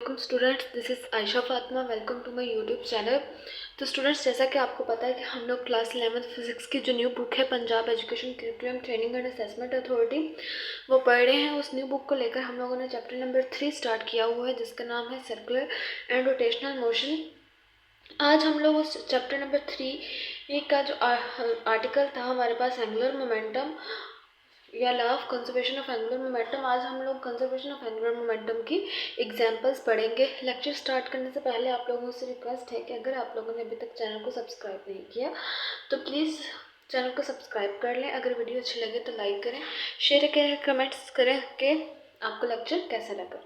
वालेकुम students, this is Ayesha Fatima. Welcome to my YouTube channel. तो students, जैसा कि आपको पता है कि हम लोग क्लास 11th फिजिक्स की जो न्यू बुक है Punjab education curriculum training and assessment authority, वो पढ़ रहे हैं। उस न्यू बुक को लेकर हम लोगों ने चैप्टर नंबर 3 स्टार्ट किया हुआ है, जिसका नाम है सर्कुलर एंड रोटेशनल मोशन। आज हम लोग उस चैप्टर नंबर 3 का जो आर्टिकल था हमारे पास, एंगुलर मोमेंटम या law of conservation of angular momentum, आज हम लोग कंजर्वेशन ऑफ एंगुलर मोमेंटम की एग्जांपल्स पढ़ेंगे। लेक्चर स्टार्ट करने से पहले आप लोगों से रिक्वेस्ट है कि अगर आप लोगों ने अभी तक चैनल को सब्सक्राइब नहीं किया तो प्लीज़ चैनल को सब्सक्राइब कर लें। अगर वीडियो अच्छी लगे तो लाइक करें, शेयर करें, कमेंट्स करें कि आपको लेक्चर कैसा लगा।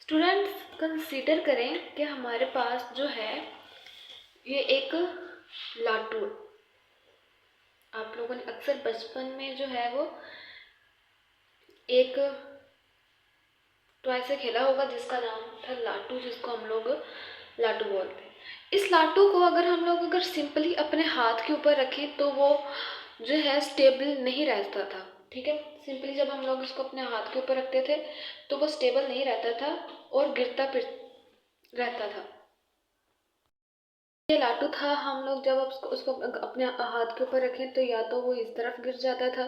स्टूडेंट्स, कंसीडर करें कि हमारे पास जो है ये एक लाटू है। आप लोगों ने अक्सर बचपन में जो है वो एक टॉय से खेला होगा जिसका नाम था लाटू, जिसको हम लोग लाटू बोलते हैं। इस लाटू को अगर सिंपली अपने हाथ के ऊपर रखें तो वो जो है स्टेबल नहीं रहता था। ठीक है, सिंपली जब हम लोग इसको अपने हाथ के ऊपर रखते थे तो वो स्टेबल नहीं रहता था और गिरता फिर रहता था। ये लाटू था, हम लोग जब उसको अपने हाथ के ऊपर रखें तो या तो वो इस तरफ गिर जाता था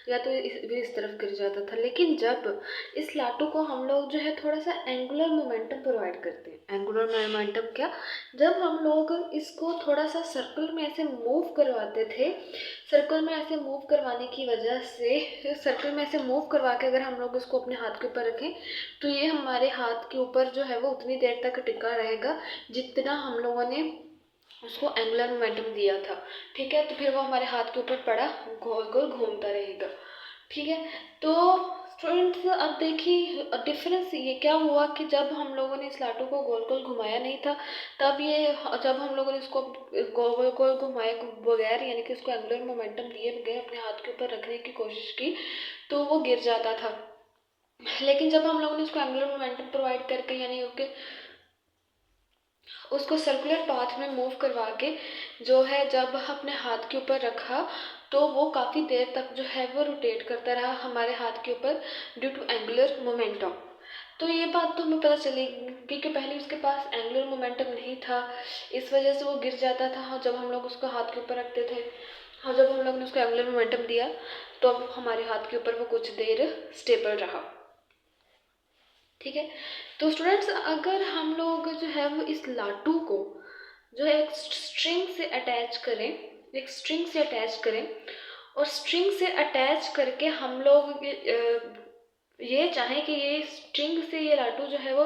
या तो इस तरफ गिर जाता था। लेकिन जब इस लाटू को हम लोग जो है थोड़ा सा एंगुलर मोमेंटम प्रोवाइड करते हैं। एंगुलर मोमेंटम क्या, जब हम लोग इसको थोड़ा सा सर्कल में ऐसे मूव करवाते थे, सर्कल में ऐसे मूव करवाने की वजह से, सर्कल में ऐसे मूव करवा के अगर हम लोग इसको अपने हाथ के ऊपर रखें तो ये हमारे हाथ के ऊपर जो है वो उतनी देर तक टिका रहेगा जितना हम लोगों ने उसको एंगुलर मोमेंटम दिया था। ठीक है, तो फिर वो हमारे हाथ के ऊपर पड़ा गोल गोल घूमता रहेगा। ठीक है, तो स्टूडेंट्स अब देखिए डिफरेंस ये क्या हुआ कि जब हम लोगों ने इस लाटू को गोल गोल घुमाया नहीं था, तब ये जब हम लोगों ने इसको गोल गोल घुमाए बगैर, यानी कि उसको एंगुलर मोमेंटम दिए बगैर अपने हाथ के ऊपर रखने की कोशिश की तो वो गिर जाता था। लेकिन जब हम लोगों ने उसको एंगुलर मोमेंटम प्रोवाइड करके, यानी उसको सर्कुलर पाथ में मूव करवा के जो है जब अपने हाथ के ऊपर रखा तो वो काफ़ी देर तक जो है वो रोटेट करता रहा हमारे हाथ के ऊपर ड्यू टू एंगुलर मोमेंटम। तो ये बात तो हमें पता चलेगी कि पहले उसके पास एंगुलर मोमेंटम नहीं था, इस वजह से वो गिर जाता था जब हम लोग उसको हाथ के ऊपर रखते थे। और जब हम लोग ने उसको एंगुलर मोमेंटम दिया तो अब हमारे हाथ के ऊपर वो कुछ देर स्टेबल रहा। ठीक है, तो स्टूडेंट्स अगर हम लोग जो है वो इस लाटू को जो एक स्ट्रिंग से अटैच करें, एक स्ट्रिंग से अटैच करें और स्ट्रिंग से अटैच करके हम लोग ये चाहें कि ये स्ट्रिंग से ये लाटू जो है वो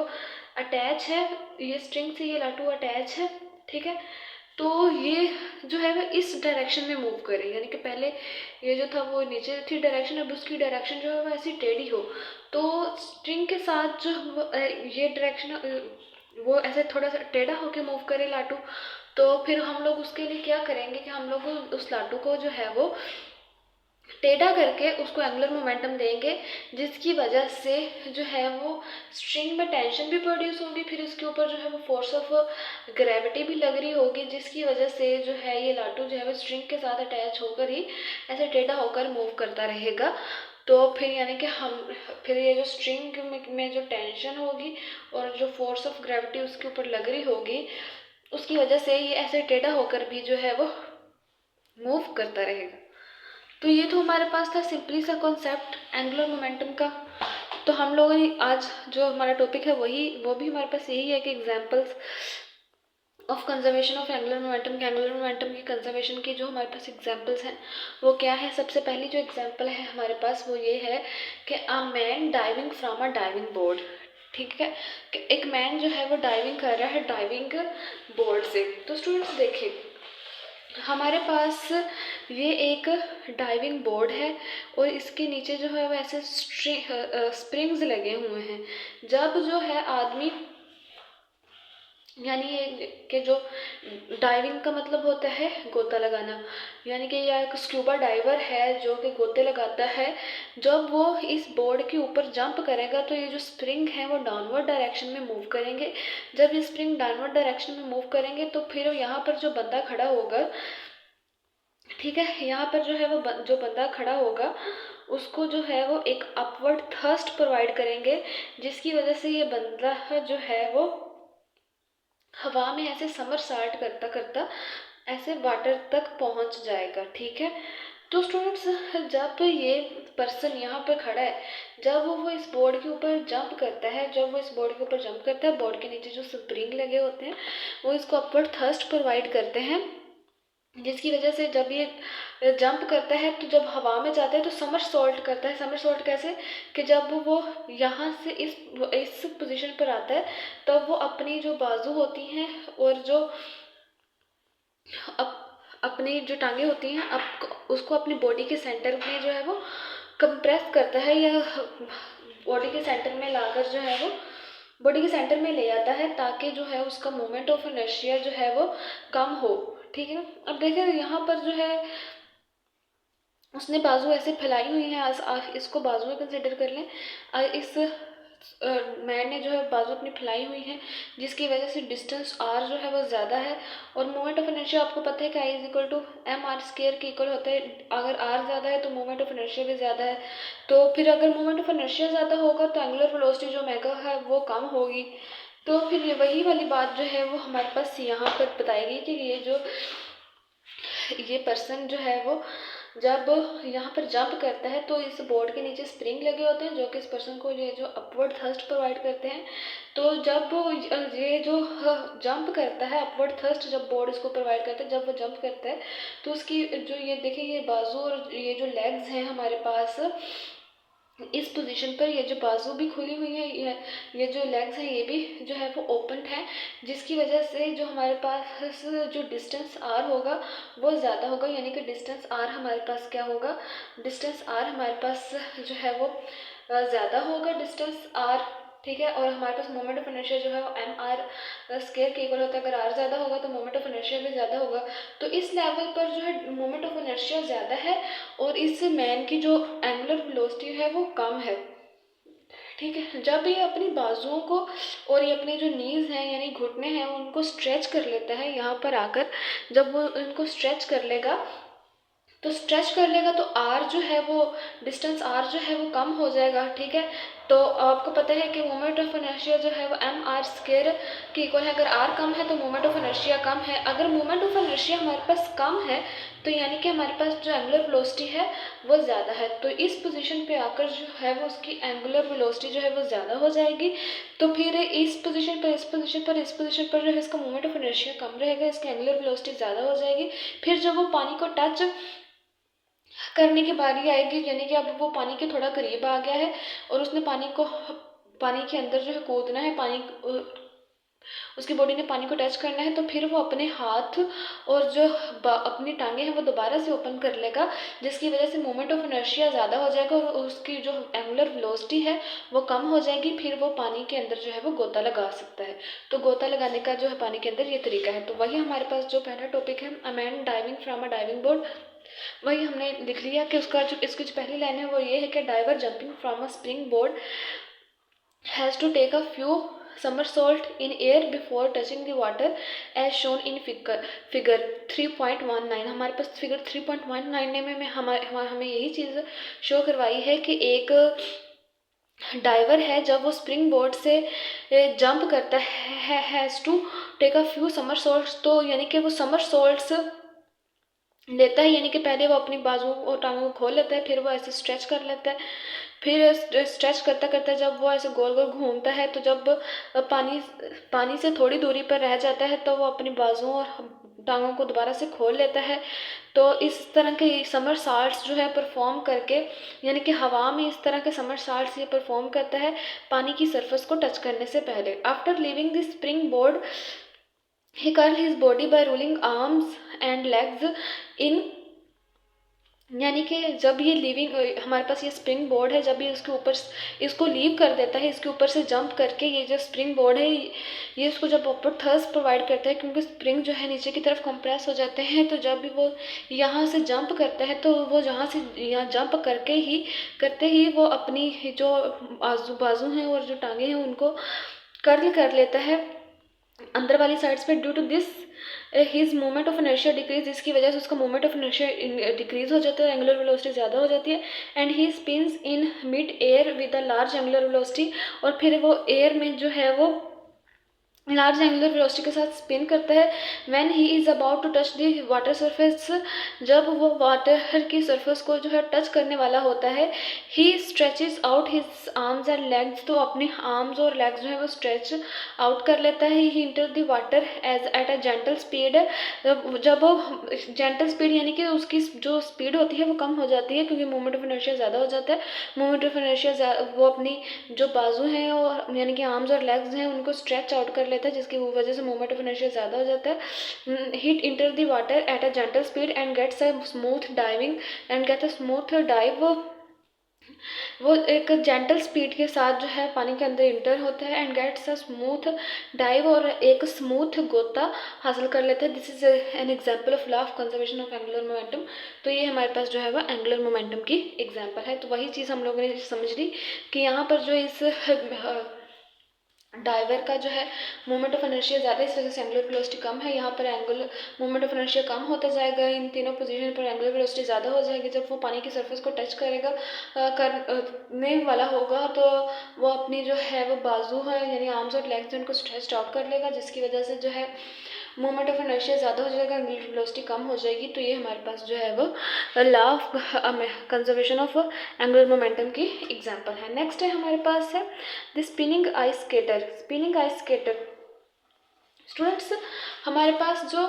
अटैच है, ये स्ट्रिंग से ये लाटू अटैच है। ठीक है, तो ये जो है वो इस डायरेक्शन में मूव करें, यानी कि पहले ये जो था वो नीचे थी डायरेक्शन, अब उसकी डायरेक्शन जो है वो ऐसी टेढ़ी हो, तो स्ट्रिंग के साथ जो ये डायरेक्शन वो ऐसे थोड़ा सा टेढ़ा होके मूव करे लाटू। तो फिर हम लोग उसके लिए क्या करेंगे कि हम लोग उस लाटू को जो है वो टेढ़ा करके उसको एंगुलर मोमेंटम देंगे, जिसकी वजह से जो है वो स्ट्रिंग में टेंशन भी प्रोड्यूस होगी, फिर इसके ऊपर जो है वो फोर्स ऑफ ग्रेविटी भी लग रही होगी, जिसकी वजह से जो है ये लाटू जो है वो स्ट्रिंग के साथ अटैच होकर ही ऐसे टेढ़ा होकर मूव करता रहेगा। तो फिर यानी कि फिर ये जो स्ट्रिंग में जो टेंशन होगी और जो फोर्स ऑफ ग्रेविटी उसके ऊपर लग रही होगी, उसकी वजह से ये ऐसे टेढ़ा होकर भी जो है वो मूव करता रहेगा। तो ये तो हमारे पास था सिंपली सा कॉन्सेप्ट एंगुलर मोमेंटम का। तो हम लोगों ने आज जो हमारा टॉपिक है वो भी हमारे पास यही है कि examples of conservation of angular momentum के, एंगुलर मोमेंटम की कंजर्वेशन की जो हमारे पास एग्जांपल्स हैं वो क्या है। सबसे पहली जो एग्जांपल है हमारे पास वो ये है कि a man diving from a diving board. ठीक है, कि एक मैन जो है वो डाइविंग कर रहा है डाइविंग बोर्ड से। तो स्टूडेंट्स देखिए, हमारे पास ये एक डाइविंग बोर्ड है और इसके नीचे जो है वो ऐसे स्प्रिंग्स लगे हुए हैं। जब जो है आदमी, यानी ये कि जो डाइविंग का मतलब होता है गोता लगाना, यानी कि यह एक स्क्यूबा डाइवर है जो कि गोते लगाता है। जब वो इस बोर्ड के ऊपर जंप करेगा तो ये जो स्प्रिंग है वो डाउनवर्ड डायरेक्शन में मूव करेंगे। जब ये स्प्रिंग डाउनवर्ड डायरेक्शन में मूव करेंगे तो फिर यहाँ पर जो बंदा खड़ा होगा ठीक है। यहाँ पर जो है वो जो बंदा खड़ा होगा उसको जो है वो एक अपवर्ड थर्स्ट प्रोवाइड करेंगे, जिसकी वजह से ये बंदा जो है वो हवा में ऐसे समरसाल्ट करता करता ऐसे वाटर तक पहुंच जाएगा। ठीक है। तो स्टूडेंट्स, जब ये पर्सन यहाँ पर खड़ा है, जब वो इस बोर्ड के ऊपर जंप करता है, जब वो इस बोर्ड के ऊपर जंप करता है, बोर्ड के नीचे जो स्प्रिंग लगे होते हैं वो इसको अपवर्ड थर्स्ट प्रोवाइड करते हैं, जिसकी वजह से जब ये जंप करता है तो जब हवा में जाता है तो समरसॉल्ट करता है। समरसॉल्ट कैसे कि जब वो यहाँ से इस पोजीशन पर आता है तब वो अपनी जो बाजू होती हैं और जो अपनी जो टांगे होती हैं उसको अपनी बॉडी के सेंटर में जो है वो कंप्रेस करता है, या बॉडी के सेंटर में लाकर जो है वो बॉडी के सेंटर में ले आता है, ताकि जो है उसका मोमेंट ऑफ इनर्शिया जो है वो कम हो। ठीक है। अब देखें यहाँ पर जो है उसने बाजू ऐसे फैलाई हुई है, आप इसको बाजू में कंसिडर कर लें। इस मैन ने जो है बाजू अपनी फैलाई हुई है, जिसकी वजह से डिस्टेंस आर जो है वो ज़्यादा है, और मोमेंट ऑफ इनर्शिया आपको पता है कि I is equal to M R square के इक्वल होता है। अगर आर ज़्यादा है तो मोमेंट ऑफ इनर्शिया भी ज़्यादा है, तो फिर अगर मोमेंट ऑफ इनर्शिया ज़्यादा होगा तो एंगुलर वेलोसिटी जो ओमेगा है वो कम होगी। तो फिर ये वही वाली बात जो है वो हमारे पास यहाँ पर बताई गई कि ये पर्सन जो है वो जब यहाँ पर जंप करता है तो इस बोर्ड के नीचे स्प्रिंग लगे होते हैं जो कि इस पर्सन को ये जो अपवर्ड थर्स्ट प्रोवाइड करते हैं। तो जब ये जो जंप करता है, अपवर्ड थर्स्ट जब बोर्ड इसको प्रोवाइड करता है, जब वो जंप करता है तो उसकी जो ये देखिए ये बाजू और ये जो लेग्स हैं हमारे पास इस पोजीशन पर, ये जो बाजू भी खुली हुई है, ये जो लेग्स हैं ये भी जो है वो ओपन है, जिसकी वजह से जो हमारे पास जो डिस्टेंस आर होगा वो ज़्यादा होगा। यानी कि डिस्टेंस आर हमारे पास क्या होगा, डिस्टेंस आर हमारे पास जो है वो ज़्यादा होगा, डिस्टेंस आर। ठीक है। और हमारे पास मोमेंट ऑफ इनर्शिया जो है वो एम आर स्क्वायर के इक्वल होता है। अगर आर ज़्यादा होगा तो मोमेंट ऑफ इनर्शिया भी ज़्यादा होगा। तो इस लेवल पर जो है मोमेंट ऑफ इनर्शिया ज़्यादा है और इस मैन की जो एंगुलर वेलोसिटी है वो कम है। ठीक है। जब ये अपनी बाजुओं को और ये अपने जो नीज हैं यानी घुटने हैं उनको स्ट्रेच कर लेता है, यहाँ पर आकर जब वो इनको स्ट्रेच कर लेगा तो आर जो है वो डिस्टेंस आर जो है वो कम हो जाएगा। ठीक है। तो आपको पता है कि मोमेंट ऑफ इनर्शिया जो है वो एम आर स्क्वायर के इक्वल है। अगर आर कम है तो मोमेंट ऑफ इनर्शिया कम है। अगर मोमेंट ऑफ इनर्शिया हमारे पास कम है तो यानी कि हमारे पास जो एंगुलर वेलोसिटी है वो ज़्यादा है। तो इस पोजीशन पे आकर जो है वो उसकी एंगुलर वेलोसिटी जो है वो ज़्यादा हो जाएगी। तो फिर इस पोजीशन पर जो है इसका मोमेंट ऑफ इनर्शिया कम रहेगा, इसकी एंगुलर वेलोसिटी ज़्यादा हो जाएगी। फिर जब वो पानी को टच करने की बारी आएगी, यानी कि अब वो पानी के थोड़ा करीब आ गया है और उसने पानी के अंदर जो है कूदना है, उसकी बॉडी ने पानी को टच करना है, तो फिर वो अपने हाथ और जो अपनी टांगे हैं वो दोबारा से ओपन कर लेगा, जिसकी वजह से मोमेंट ऑफ इनर्शिया ज़्यादा हो जाएगा और उसकी जो एंगुलर वेलोसिटी है वो कम हो जाएगी। फिर वो पानी के अंदर जो है वो गोता लगा सकता है। तो गोता लगाने का जो है पानी के अंदर ये तरीका है। तो वही हमारे पास जो पहला टॉपिक है a man diving from a diving board, वही हमने लिख लिया कि इसकी जो पहली लाइन है वो ये है कि diver jumping from a spring board has to take a few somersault in air before touching the water as shown in figure 3.19। हमारे पास फिगर 3.19 में हमें यही चीज़ शो करवाई है कि एक डाइवर है जब वो स्प्रिंग बोर्ड से जंप करता है has to take a few somersaults, तो यानी कि वो समरसॉल्ट्स लेता है, यानी कि पहले वो अपनी बाजुओं और टांगों को खोल लेता है, फिर वो ऐसे स्ट्रेच कर लेता है, फिर स्ट्रेच करता करता जब वो ऐसे गोल गोल घूमता है तो जब पानी से थोड़ी दूरी पर रह जाता है तो वो अपनी बाजुओं और टांगों को दोबारा से खोल लेता है। तो इस तरह के समरसॉल्ट्स जो है परफॉर्म करके, यानी कि हवा में इस तरह के समरसॉल्ट्स ये परफॉर्म करता है पानी की सरफेस को टच करने से पहले। After leaving the spring board he curled his body by rolling arms and legs in, यानी कि जब ये लीविंग हमारे पास ये स्प्रिंग बोर्ड है, जब ये उसके ऊपर इसको लीव कर देता है, इसके ऊपर से जंप करके, ये जो स्प्रिंग बोर्ड है ये इसको जब ऊपर थर्स्ट प्रोवाइड करता है क्योंकि स्प्रिंग जो है नीचे की तरफ कंप्रेस हो जाते हैं, तो जब भी वो यहाँ से जंप करता है तो वो जहाँ से यहाँ जंप करते ही वो अपनी जो बाजू हैं और जो टांगे हैं उनको कर्ल कर लेता है अंदर वाली साइड्स पे। Due to this his moment of inertia decrease, जिसकी वजह से उसका मोमेंट ऑफ इनर्शिया डिक्रीज हो जाता है, एंगुलर वेलोसिटी ज़्यादा हो जाती है। And he spins in mid air with a large angular velocity, और फिर वो एयर में जो है वो लार्ज एंगुलर वेलोसिटी के साथ स्पिन करता है। When he is about to touch the water surface, जब वो वाटर की सरफेस को जो है टच करने वाला होता है, he stretches out his arms and legs, तो अपने आर्म्स और लेग्स जो है वो स्ट्रेच आउट कर लेता है। He enter the water as at a gentle speed, जब वो जेंटल स्पीड यानी कि उसकी जो स्पीड होती है वो कम हो जाती है, क्योंकि मोमेंट ऑफ इनर्शिया ज़्यादा हो जाता है। मोमेंट ऑफ इनर्शिया वो अपनी जो बाजू हैं और यानी कि आर्म्स और लेग्स हैं उनको स्ट्रेच आउट कर लेता है, जिसकी वजह से मोमेंट ऑफ इनर्शिया ज़्यादा हो जाता है। He'd enter the water at a gentle speed and gets a smooth diving and get a smooth dive, वो एक जेंटल स्पीड के साथ जो है पानी के अंदर इंटर होता है and gets a smooth dive, और एक स्मूथ गोता हासिल कर लेता है। This is an example of law of conservation of angular momentum. तो ये हमारे पास जो है वो एंगुलर मोमेंटम की एग्जांपल है। तो वही चीज़ हम लोगों ने समझ ली कि यहाँ पर जो इस डाइवर का जो है मोमेंट ऑफ इनर्शिया ज़्यादा है, इस वजह से एंगुलर वेलोसिटी कम है। यहाँ पर एंगुलर मोमेंट ऑफ इनर्शिया कम होता जाएगा, इन तीनों पोजीशन पर एंगुलर वेलोसिटी ज़्यादा हो जाएगी। जब वो पानी की सरफेस को टच करेगा करने वाला होगा तो वो अपनी जो है वो बाजू है यानी आर्म्स और लेग्स उनको स्ट्रेच आउट कर लेगा, जिसकी वजह से जो है मोमेंट ऑफ इनर्शिया ज़्यादा हो जाएगा, एंगुलर वेलोसिटी कम हो जाएगी। तो ये हमारे पास जो है वो law of conservation of angular momentum की एग्जांपल है। नेक्स्ट है हमारे पास है the spinning ice skater. Spinning ice skater students, हमारे पास जो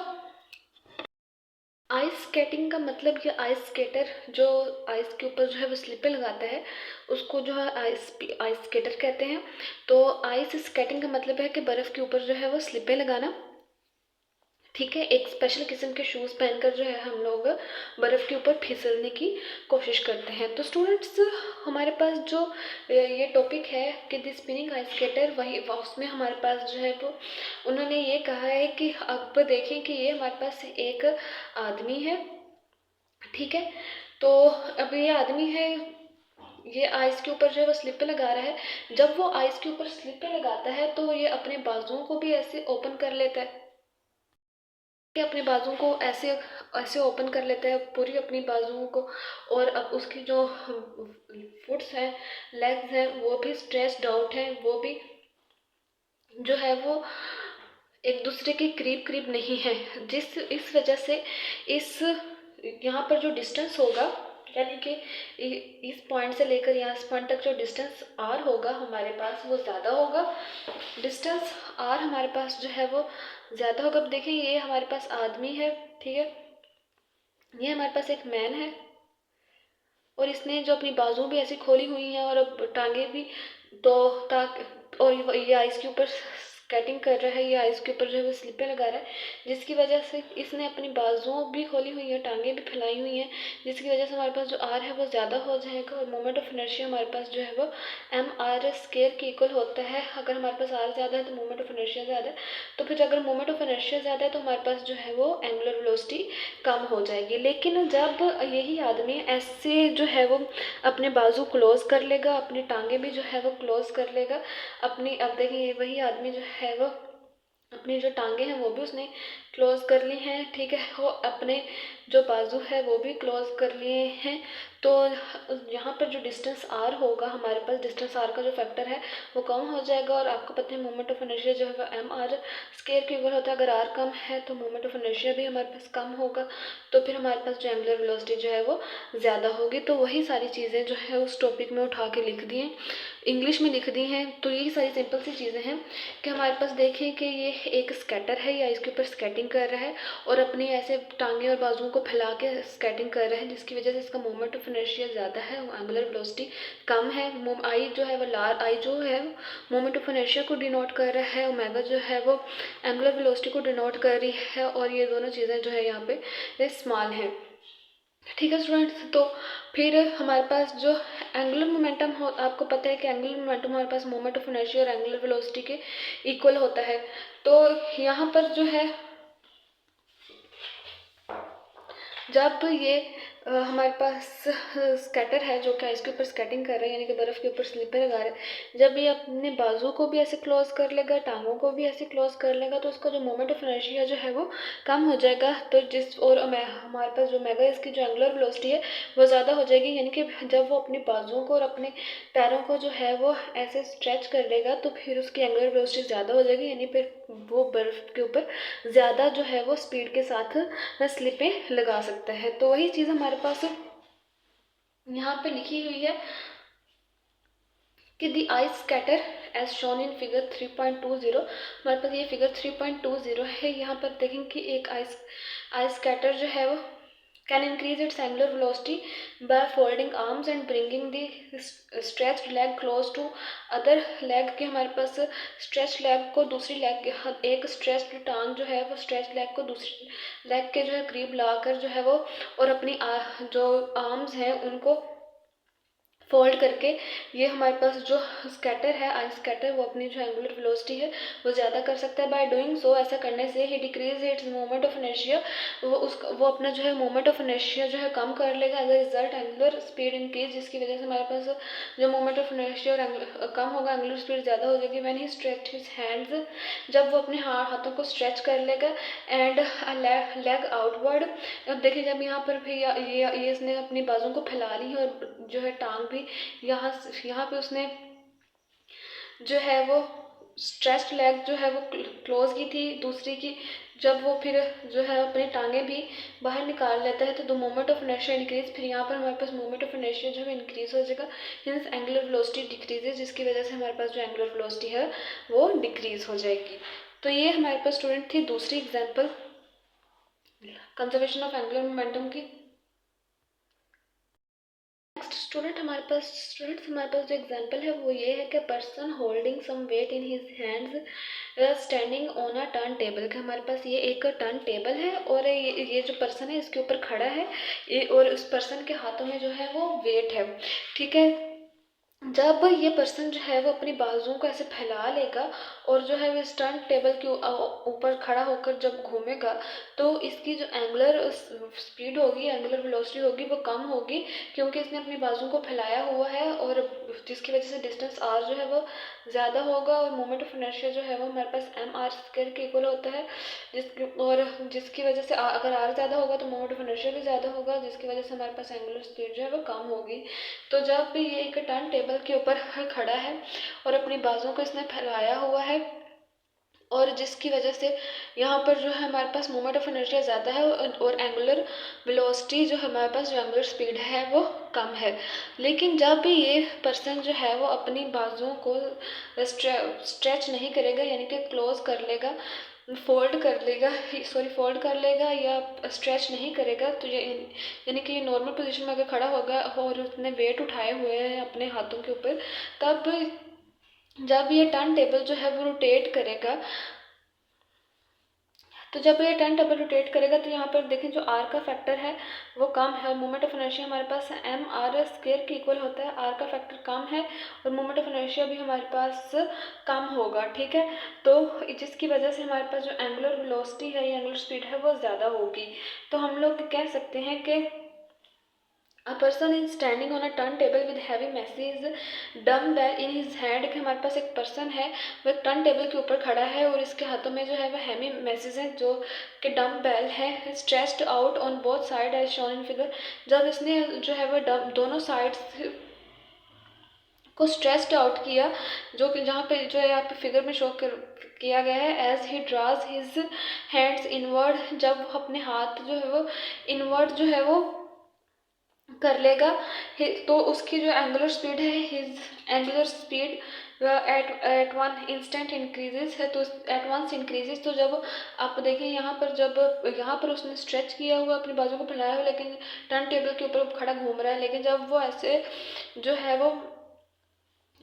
आइस स्केटिंग का मतलब ये आइस स्केटर जो आइस के ऊपर जो है वो स्लिपें लगाता है उसको जो है आइस स्केटर कहते हैं। तो आइस स्केटिंग का मतलब है कि बर्फ़ के ऊपर जो है वो स्लिपें लगाना, ठीक है। एक स्पेशल किस्म के शूज़ पहनकर जो है हम लोग बर्फ़ के ऊपर फिसलने की कोशिश करते हैं। तो स्टूडेंट्स, हमारे पास जो ये टॉपिक है कि द स्पिनिंग आइस स्केटर, वही उसमें हमारे पास जो है वो उन्होंने ये कहा है कि अब देखें कि ये हमारे पास एक आदमी है, ठीक है। तो अब ये आदमी है, ये आइस के ऊपर जो है वो स्लिपें लगा रहा है। जब वो आइस के ऊपर स्लिपें लगाता है तो ये अपने बाजुओं को भी ऐसे ओपन कर लेता है, कि अपने बाजुओं को ऐसे ऐसे ओपन कर लेता है पूरी अपनी बाजुओं को, और अब उसकी जो फुट्स हैं लेग्स हैं वो भी स्ट्रेच्ड आउट हैं, वो भी जो है वो एक दूसरे के करीब करीब नहीं है। इस वजह से इस यहाँ पर जो डिस्टेंस होगा यानी कि इस पॉइंट से लेकर यहाँ इस पॉइंट तक जो डिस्टेंस आर होगा हमारे पास वो ज़्यादा होगा। डिस्टेंस आर हमारे पास जो है वो ज़्यादा होगा। अब देखिए ये हमारे पास आदमी है, ठीक है, ये हमारे पास एक मैन है और इसने जो अपनी बाजू भी ऐसी खोली हुई हैं और अब टांगे भी, तो और ये आइस के ऊपर स्केटिंग कर रहा है, ये आइस के ऊपर जो है वो स्लिपें लगा रहा है, जिसकी वजह से इसने अपनी बाजुओं भी खोली हुई है, टांगे भी फैलाई हुई हैं, जिसकी वजह से हमारे पास जो आर है वो ज़्यादा हो जाएगा। और मोमेंट ऑफ इनर्शिया हमारे पास जो है वो एम आर स्केयर के इक्वल होता है। अगर हमारे पास आर ज़्यादा है तो मोमेंट ऑफ इनर्शिया ज़्यादा है, तो फिर अगर मोमेंट ऑफ इनर्शिया ज़्यादा है तो हमारे पास जो है वो एंगुलर वेलोसिटी कम हो जाएगी। लेकिन जब यही आदमी ऐसे जो है वो अपने बाजू क्लोज कर लेगा, अपनी टांगे भी जो है वो क्लोज कर लेगा अपनी, अब देखिए वही आदमी जो है वो अपनी जो टांगे हैं वो भी उसने क्लोज कर ली हैं, ठीक है, वो अपने जो बाजू है वो भी क्लोज कर लिए हैं। तो यहाँ पर जो डिस्टेंस आर होगा हमारे पास, डिस्टेंस आर का जो फैक्टर है वो कम हो जाएगा। और आपको पता है मोमेंट ऑफ इनर्शिया जो है वो एम आर स्केयर के इक्वल होता है। अगर आर कम है तो मोमेंट ऑफ इनर्शिया भी हमारे पास कम होगा, तो फिर हमारे पास जो एंगुलर वेलोसिटी जो है वो ज़्यादा होगी। तो वही सारी चीज़ें जो है उस टॉपिक में उठा के लिख दी हैं, इंग्लिश में लिख दी हैं। तो यही सारी सिंपल सी चीज़ें हैं कि हमारे पास देखें कि ये एक स्केटर है या इसके ऊपर स्केटिंग कर रहा है और अपनी ऐसे टांगे और बाजुओं को फैला के स्केटिंग कर रहा है, जिसकी वजह से इसका मोमेंट ऑफ इनर्शिया ज़्यादा है, एंगुलर वेलोसिटी कम है। आई जो है वो आई जो है मोमेंट ऑफ इनर्शिया को डिनोट कर रहा है, ओमेगा जो है वो एंगुलर वेलोसिटी को डिनोट कर रही है, और ये दोनों चीज़ें जो है यहाँ पे स्मॉल हैं, ठीक है स्टूडेंट्स। तो फिर हमारे पास जो एंगुलर मोमेंटम हो, आपको पता है कि एंगुलर मोमेंटम हमारे पास मोमेंट ऑफ इनर्शिया और एंगुलर वेलोसिटी के इक्वल होता है। तो यहाँ पर जो है जब ये हमारे पास स्केटर है जो कि आइस के ऊपर स्केटिंग कर रहे हैं, यानी कि बर्फ़ के ऊपर स्लीपर लगा रहे हैं। जब ये अपने बाजू को भी ऐसे क्लोज कर लेगा, टांगों को भी ऐसे क्लोज कर लेगा, तो उसका जो मोमेंट ऑफ इनर्शिया जो है वो कम हो जाएगा। तो हमारे पास जो ओमेगा इसकी जो एंगुलर वेलोसिटी है वो ज़्यादा हो जाएगी, यानी कि जब वो अपनी बाजुओं को और अपने पैरों को जो है वो ऐसे स्ट्रेच कर लेगा तो फिर उसकी एंगुलर वेलोसिटी ज़्यादा हो जाएगी, यानी फिर वो बर्फ़ के ऊपर ज़्यादा जो है वो स्पीड के साथ स्लिपें लगा सकता है। तो वही चीज़ हमारे पास यहाँ पे लिखी हुई है कि the ice skater as shown in figure 3.20। हमारे पास ये फिगर 3.20 है। यहाँ पर देखें कि एक आइस स्कैटर जो है वो can increase its angular velocity by folding arms and bringing the stretched leg close to other leg के। हमारे पास स्ट्रेच लेग को दूसरी लेग, एक स्ट्रेच्ड टांग जो है वो स्ट्रेच लेग को दूसरी लेग के जो है करीब लाकर जो है वो, और अपनी जो आर्म्स हैं उनको फोल्ड करके ये हमारे पास जो स्कैटर है, आइस स्कैटर, वो अपनी जो एंगुलर वेलोसिटी है वो ज़्यादा कर सकता है। बाय डूइंग सो, ऐसा करने से he decreases its moment of inertia, वो अपना जो है मोमेंट ऑफ इनर्शिया जो है कम कर लेगा। As a result angular speed increase, जिसकी वजह से हमारे पास जो मोमेंट ऑफ इनर्शिया कम होगा, एंगुलर स्पीड ज़्यादा हो जाएगी। When he stretch his hands, जब वो अपने हाथों को स्ट्रेच कर लेगा, एंड लेग आउटवर्ड। अब देखिए जब यहाँ पर भी ये इसने अपनी बाजू को फैला ली है और जो है टांग भी यहाँ पे उसने जो है वो स्ट्रेच्ड लेग जो है वो क्लोज की थी दूसरी की, जब वो फिर जो है अपनी टांगें भी बाहर निकाल लेता है तो the moment of inertia increase. फिर यहाँ पर हमारे पास मोमेंट ऑफ इनर्शिया जो है इंक्रीज हो जाएगा, हिंस एंगुलर वेलोसिटी डिक्रीजेज, जिसकी वजह से हमारे पास जो एंगुलर वेलोसिटी है वो डिक्रीज हो जाएगी। तो ये हमारे पास स्टूडेंट थी दूसरी example conservation of angular momentum की। नेक्स्ट स्टूडेंट्स हमारे पास जो एग्जांपल है वो ये है कि person holding some weight in his hands standing on a turntable. के हमारे पास ये एक टर्न टेबल है और ये जो पर्सन है इसके ऊपर खड़ा है, और उस पर्सन के हाथों में जो है वो वेट है। ठीक है, जब ये पर्सन जो है वो अपनी बाजुओं को ऐसे फैला लेगा और जो है वो टर्न टेबल के ऊपर खड़ा होकर जब घूमेगा तो इसकी जो एंगुलर स्पीड होगी, एंगुलर वेलोसिटी होगी, वो कम होगी, क्योंकि इसने अपनी बाजुओं को फैलाया हुआ है, और जिसकी वजह से डिस्टेंस आर जो है वो ज़्यादा होगा, और मोमेंट ऑफ इनर्शिया जो है वो हमारे पास एम आर स्क्वायर के इक्वल होता है, जिसकी वजह से अगर आर ज़्यादा होगा तो मोमेंट ऑफ इनर्शिया भी ज़्यादा होगा, जिसकी वजह से हमारे पास एंगुलर स्पीड जो है वो कम होगी। तो जब भी ये एक टर्न टेबल के ऊपर खड़ा है और अपनी बाजुओं को इसने फैलाया हुआ है, और जिसकी वजह से यहाँ पर जो है हमारे पास मोमेंट ऑफ इनर्शिया ज़्यादा है और एंगुलर वेलोसिटी जो हमारे पास जो एंगुलर स्पीड है वो कम है। लेकिन जब भी ये पर्सन जो है वो अपनी बाजुओं को स्ट्रेच नहीं करेगा, यानी कि क्लोज कर लेगा, फोल्ड कर लेगा या स्ट्रेच नहीं करेगा, तो ये यानी कि ये नॉर्मल पोजीशन में अगर खड़ा होगा और उसने वेट उठाए हुए हैं अपने हाथों के ऊपर, तब जब ये टर्न टेबल जो है वो रोटेट करेगा, तो जब ये टर्न टेबल रोटेट करेगा तो यहाँ पर देखें जो आर का फैक्टर है वो कम है, और मोमेंट ऑफ इनर्शिया हमारे पास एम आर स्क्वायर के इक्वल होता है। आर का फैक्टर कम है और मोमेंट ऑफ इनर्शिया भी हमारे पास कम होगा। ठीक है, तो जिसकी वजह से हमारे पास जो एंगुलर वेलोसिटी है या एंगुलर स्पीड है वो ज़्यादा होगी। तो हम लोग कह सकते हैं कि A person is standing on a turntable with heavy masses dumbbell in his hand। कि हमारे पास एक पर्सन है वो एक टर्न टेबल के ऊपर खड़ा है और इसके हाथों में जो है वो हैवी मैसेज हैं जो कि डम्बेल है, stretched out on both side as shown in figure. जब इसने जो है वो दोनों साइड्स को स्ट्रेच्ड आउट किया, जो कि जहाँ पे जो है यहाँ पे फिगर में शो किया गया है, as he draws his hands inward. जब वो अपने हाथ जो है वो इनवर्ड जो है वो कर लेगा तो उसकी जो एंगुलर स्पीड है, his angular speed eight one instant increases है, तो एट वंस इंक्रीजेस। तो जब आप देखें यहाँ पर, जब यहाँ पर उसने स्ट्रेच किया हुआ अपनी बाजू को फैलाया हुआ, लेकिन टर्न टेबल के ऊपर खड़ा घूम रहा है, लेकिन जब वो ऐसे जो है वो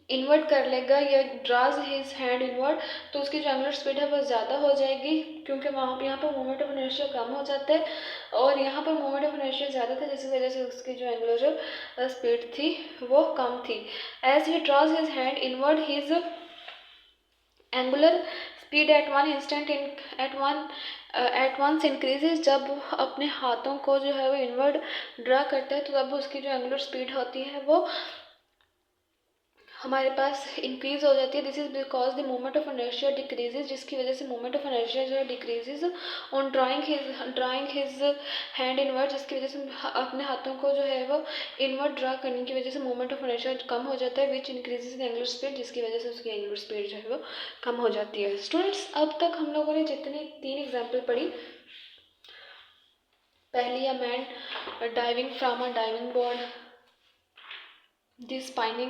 इन्वर्ट कर लेगा या ड्राज हिज हैंड इनवर्ड, तो उसकी जो एंगुलर स्पीड है वो ज़्यादा हो जाएगी, क्योंकि वहाँ यहाँ पर मोमेंट ऑफ इनर्शिया कम हो जाता है और यहाँ पर मोमेंट ऑफ इनर्शिया ज़्यादा था, जिसकी वजह से उसकी जो एंगुलर स्पीड थी वो कम थी। As he draws his hand inward his angular speed at once increases, जब वो अपने हाथों को जो है वो इनवर्ड ड्रा करता है तो तब उसकी जो एंगुलर स्पीड होती है वो हमारे पास इंक्रीज हो जाती है। This is because the moment of inertia decreases, जिसकी वजह से मोमेंट ऑफ इनर्शिया जो है decreases on drawing his hand inward, जिसकी वजह से अपने हाथों को जो है वो इनवर्ड ड्रा करने की वजह से मोमेंट ऑफ इनर्शिया कम हो जाता है, विच इंक्रीजेज द एंगुलर स्पीड, जिसकी वजह से उसकी एंगुलर स्पीड जो है वो कम हो जाती है। स्टूडेंट्स, अब तक हम लोगों ने जितनी 3 एग्जाम्पल पढ़ी, पहली a man diving from a diving board, the spinning